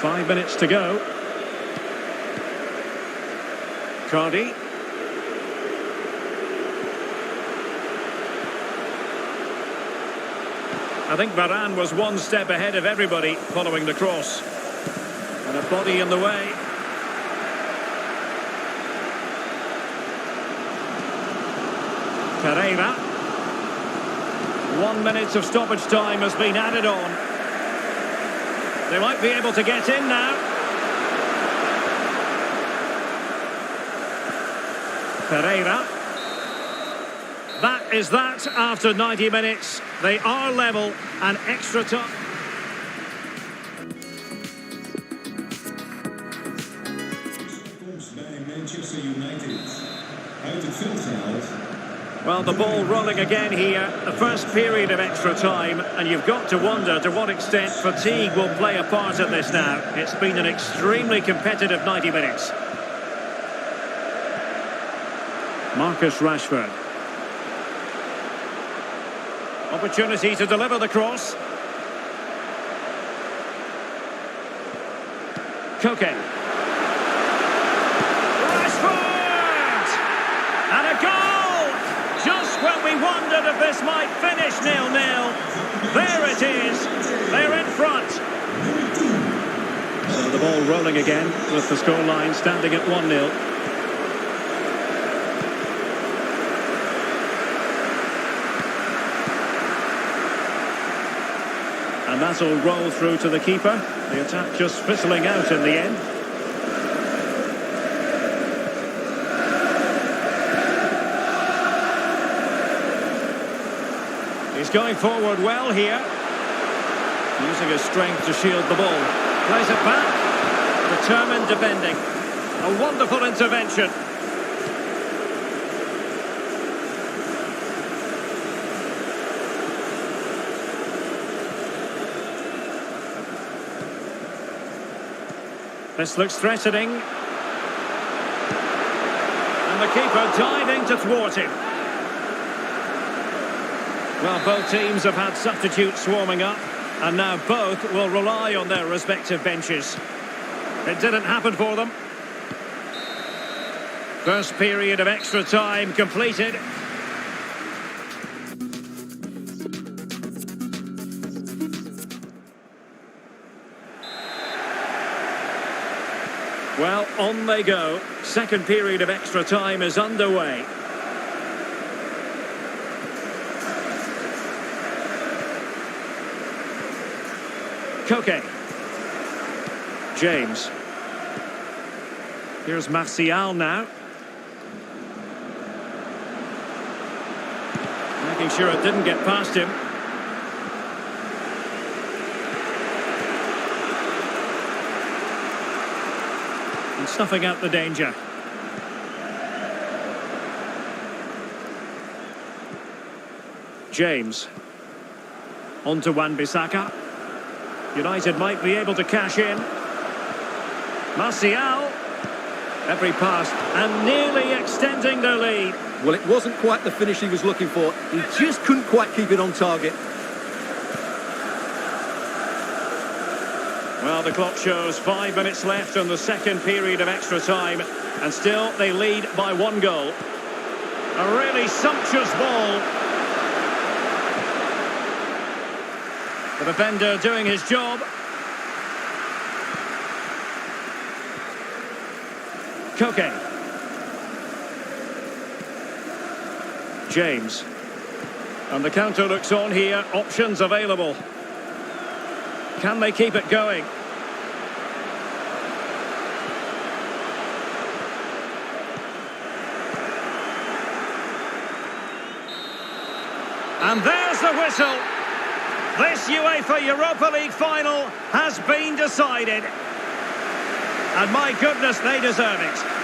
5 minutes to go. Cardi. I think Varane was one step ahead of everybody following the cross. And a body in the way. Pereira. 1 minute of stoppage time has been added on. They might be able to get in now. Pereira. That is that after 90 minutes. They are level and extra time. Bij Manchester United. Uit het veld gehaald. Well, the ball rolling again here. The first period of extra time, and you've got to wonder to what extent fatigue will play a part in this now. It's been an extremely competitive 90 minutes. Marcus Rashford. Opportunity to deliver the cross. Koke. Rashford! And a goal! Just when we wondered if this might finish 0-0. There it is. They're in front. So the ball rolling again with the scoreline standing at 1-0. And that'll roll through to the keeper. The attack just fizzling out in the end. He's going forward well here. Using his strength to shield the ball. Plays it back. Determined defending. A wonderful intervention. This looks threatening. And the keeper diving to thwart him. Well, both teams have had substitutes warming up, and now both will rely on their respective benches. It didn't happen for them. First period of extra time completed. Well, on they go. Second period of extra time is underway. Koke. James. Here's Martial now. Making sure it didn't get past him. And snuffing out the danger. James. On to Wan-Bissaka. United might be able to cash in. Martial. Every pass and nearly extending their lead. Well, it wasn't quite the finish he was looking for. He just couldn't quite keep it on target. Well, the clock shows 5 minutes left on the second period of extra time, and still they lead by 1 goal. A really sumptuous ball. The defender doing his job. Koke. James. And the counter looks on here. Options available. Can they keep it going? And there's the whistle. This UEFA Europa League final has been decided. And my goodness, they deserve it.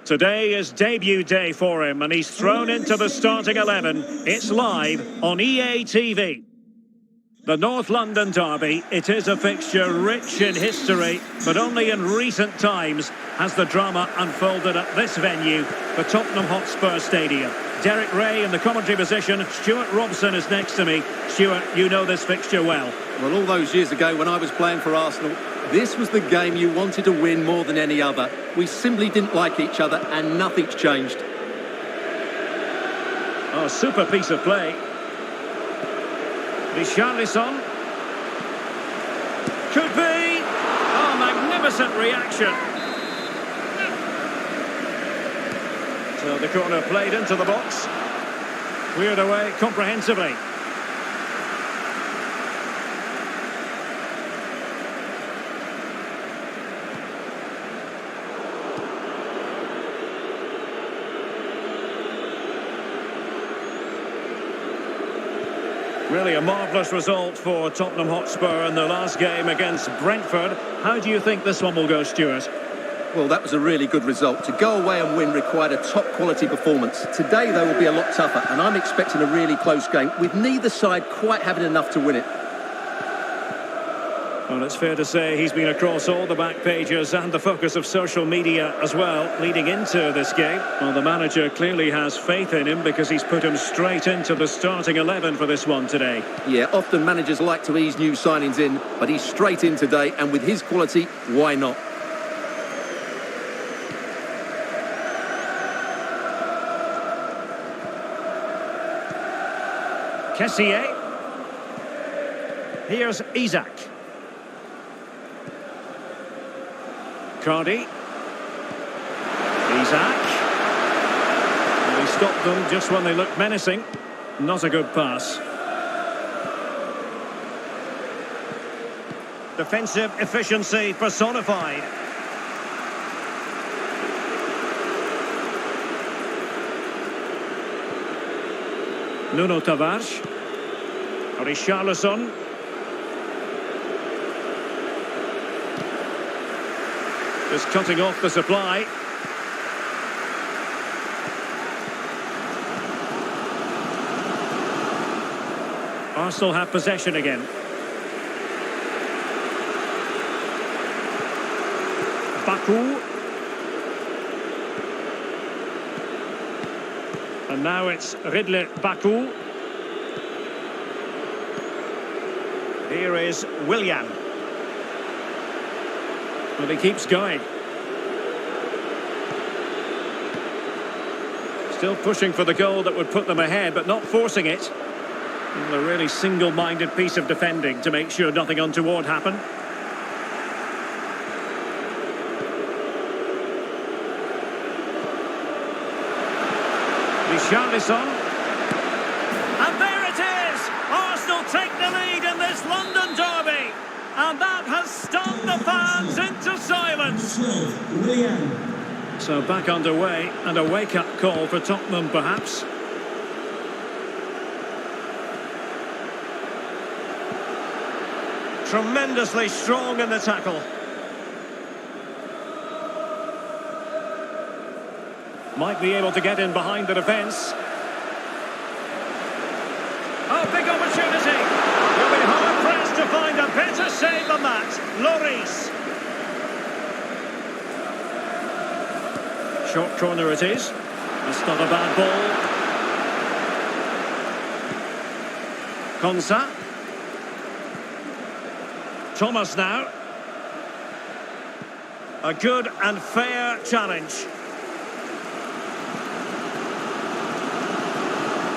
Today is debut day for him and he's thrown into the starting 11. It's live on EA TV. The North London derby, it is a fixture rich in history, but only in recent times has the drama unfolded at this venue, the Tottenham Hotspur Stadium. Derek Ray in the commentary position, Stuart Robson is next to me. Stuart, you know this fixture well. Well, all those years ago when I was playing for Arsenal, this was the game you wanted to win more than any other. We simply didn't like each other and nothing's changed. Oh, super piece of play. Richarlison. Could be. Oh, magnificent reaction. So the corner played into the box. Cleared away comprehensively. Really a marvellous result for Tottenham Hotspur in the last game against Brentford. How do you think this one will go, Stuart? Well, that was a really good result. To go away and win required a top-quality performance. Today, though, will be a lot tougher, and I'm expecting a really close game, with neither side quite having enough to win it. Well, it's fair to say he's been across all the back pages and the focus of social media as well, leading into this game. Well, the manager clearly has faith in him because he's put him straight into the starting 11 for this one today. Yeah, often managers like to ease new signings in, but he's straight in today, and with his quality, why not? Kessié. Here's Isak. Cardi. Isak. And he stopped them just when they looked menacing. Not a good pass. Defensive efficiency personified. Nuno Tavares. Richarlison. Just cutting off the supply. Arsenal have possession again. Baku. And now it's Ridley Baku. Here is Willian. Well, he keeps going. Still pushing for the goal that would put them ahead, but not forcing it. Well, a really single-minded piece of defending to make sure nothing untoward happened. Richarlison. And there it is! Arsenal take the lead in this London derby. And that has stunned the fans into silence. So back underway, and a wake-up call for Tottenham, perhaps. Tremendously strong in the tackle. Might be able to get in behind the defence. Oh, big opportunity. You'll be hard-pressed to find a better save than that. Lloris. Short corner it is. It's not a bad ball. Konsa. Thomas now. A good and fair challenge.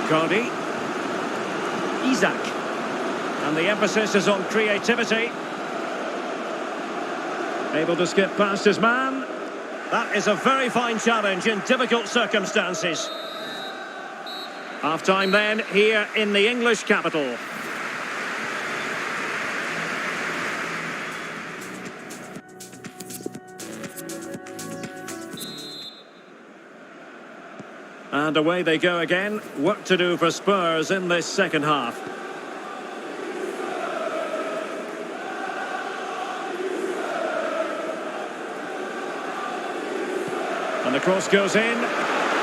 Cardi. Isak. And the emphasis is on creativity. Able to skip past his man. That is a very fine challenge in difficult circumstances. Half-time then, here in the English capital. And away they go again. Work to do for Spurs in this second half. And the cross goes in.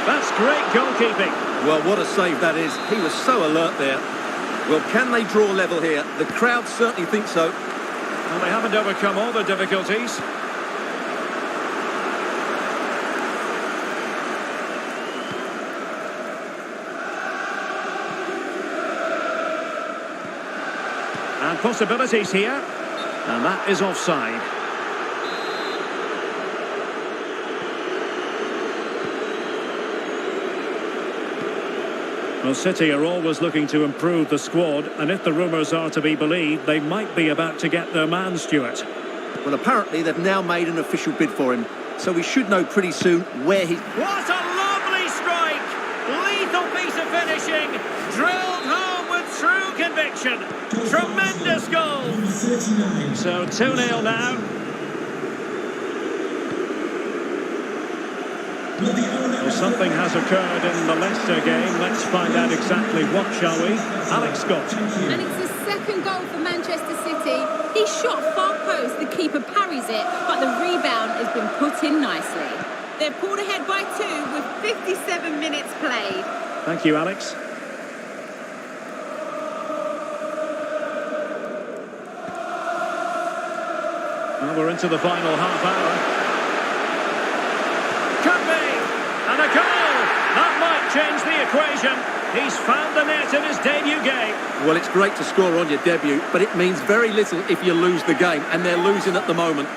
That's great goalkeeping. Well, what a save that is. He was so alert there. Well, can they draw level here? The crowd certainly think so. Well, they haven't overcome all the difficulties. And possibilities here. And that is offside. Well, City are always looking to improve the squad, and if the rumours are to be believed, they might be about to get their man, Stuart. Well, apparently they've now made an official bid for him, so we should know pretty soon where he... What a lovely strike! Lethal piece of finishing, drilled home with true conviction. Tremendous goal! So 2-0 now. Well, something has occurred in the Leicester game. Let's find out exactly what, shall we? Alex Scott. And it's the second goal for Manchester City. He shot far post, the keeper parries it, but the rebound has been put in nicely. They're pulled ahead by 2 with 57 minutes played. Thank you, Alex. Well, we're into the final half hour. Could be! And a goal! That might change the equation. He's found the net in his debut game. Well, it's great to score on your debut, but it means very little if you lose the game, and they're losing at the moment.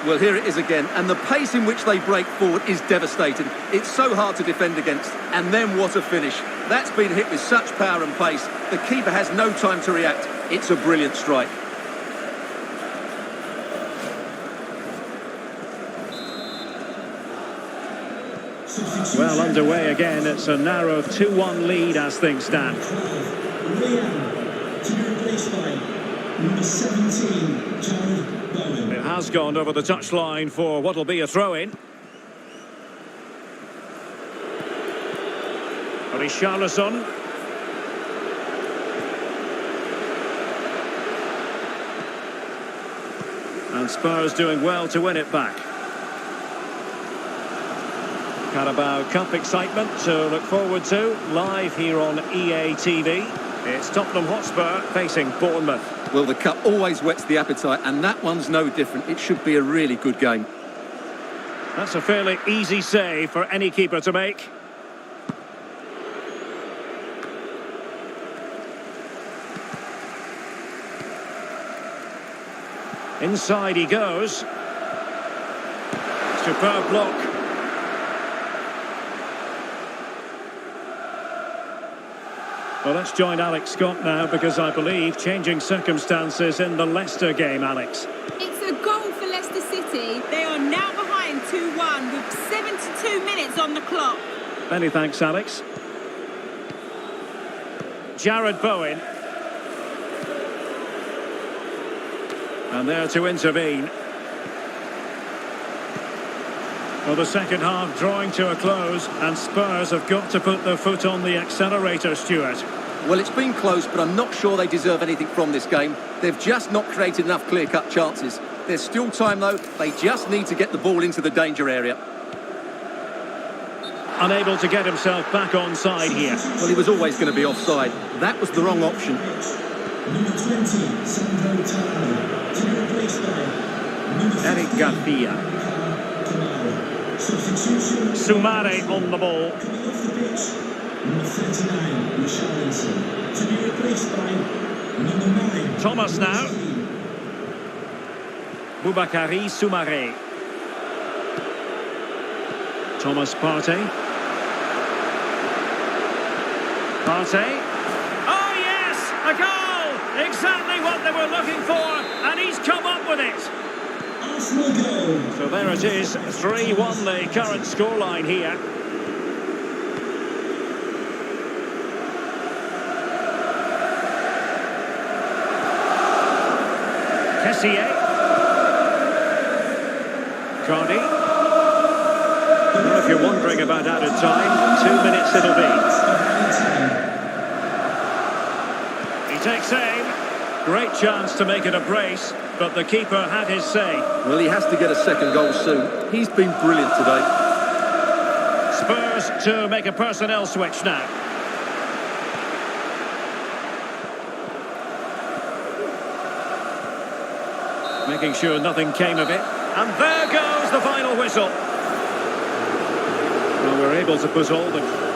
Well, here it is again, and the pace in which they break forward is devastating. It's so hard to defend against, and then what a finish. That's been hit with such power and pace. The keeper has no time to react. It's a brilliant strike. Well, underway again. It's a narrow 2-1 lead as things stand. It has gone over the touchline for what'll be a throw-in. Richarlison. And Spurs doing well to win it back. Carabao Cup excitement to look forward to, live here on EA TV. It's Tottenham Hotspur facing Bournemouth. Well, the cup always whets the appetite, and that one's no different. It should be a really good game. That's a fairly easy save for any keeper to make. Inside he goes. Superb block. Well, let's join Alex Scott now, because I believe changing circumstances in the Leicester game, Alex. It's a goal for Leicester City. They are now behind 2-1 with 72 minutes on the clock. Many thanks, Alex. Jared Bowen. And there to intervene. Well, the second half drawing to a close, and Spurs have got to put their foot on the accelerator, Stuart. Well, it's been close, but I'm not sure they deserve anything from this game. They've just not created enough clear-cut chances. There's still time, though. They just need to get the ball into the danger area. Unable to get himself back onside here. Well, he was always going to be offside. That was the wrong option. Number 20, Sandro Tonali, to be replaced by number Eric 15, Garcia. Substitution. Soumare on the ball. Coming off the pitch, number 39, Richarlison, to be replaced by number 9. Thomas now. Boubakary Soumare. Thomas Partey. Partey. Oh yes, a goal! Exactly what they were looking for, and he's come up with it. Arsenal goal. So there it is, 3-1 the current scoreline here. Kessié. Cardi. Well, if you're wondering about added time, 2 minutes it'll be. He takes aim. Great chance to make it a brace, but the keeper had his say. Well, he has to get a second goal soon. He's been brilliant today. Spurs to make a personnel switch now. Making sure nothing came of it. And there goes the final whistle. Well, we're able to put all the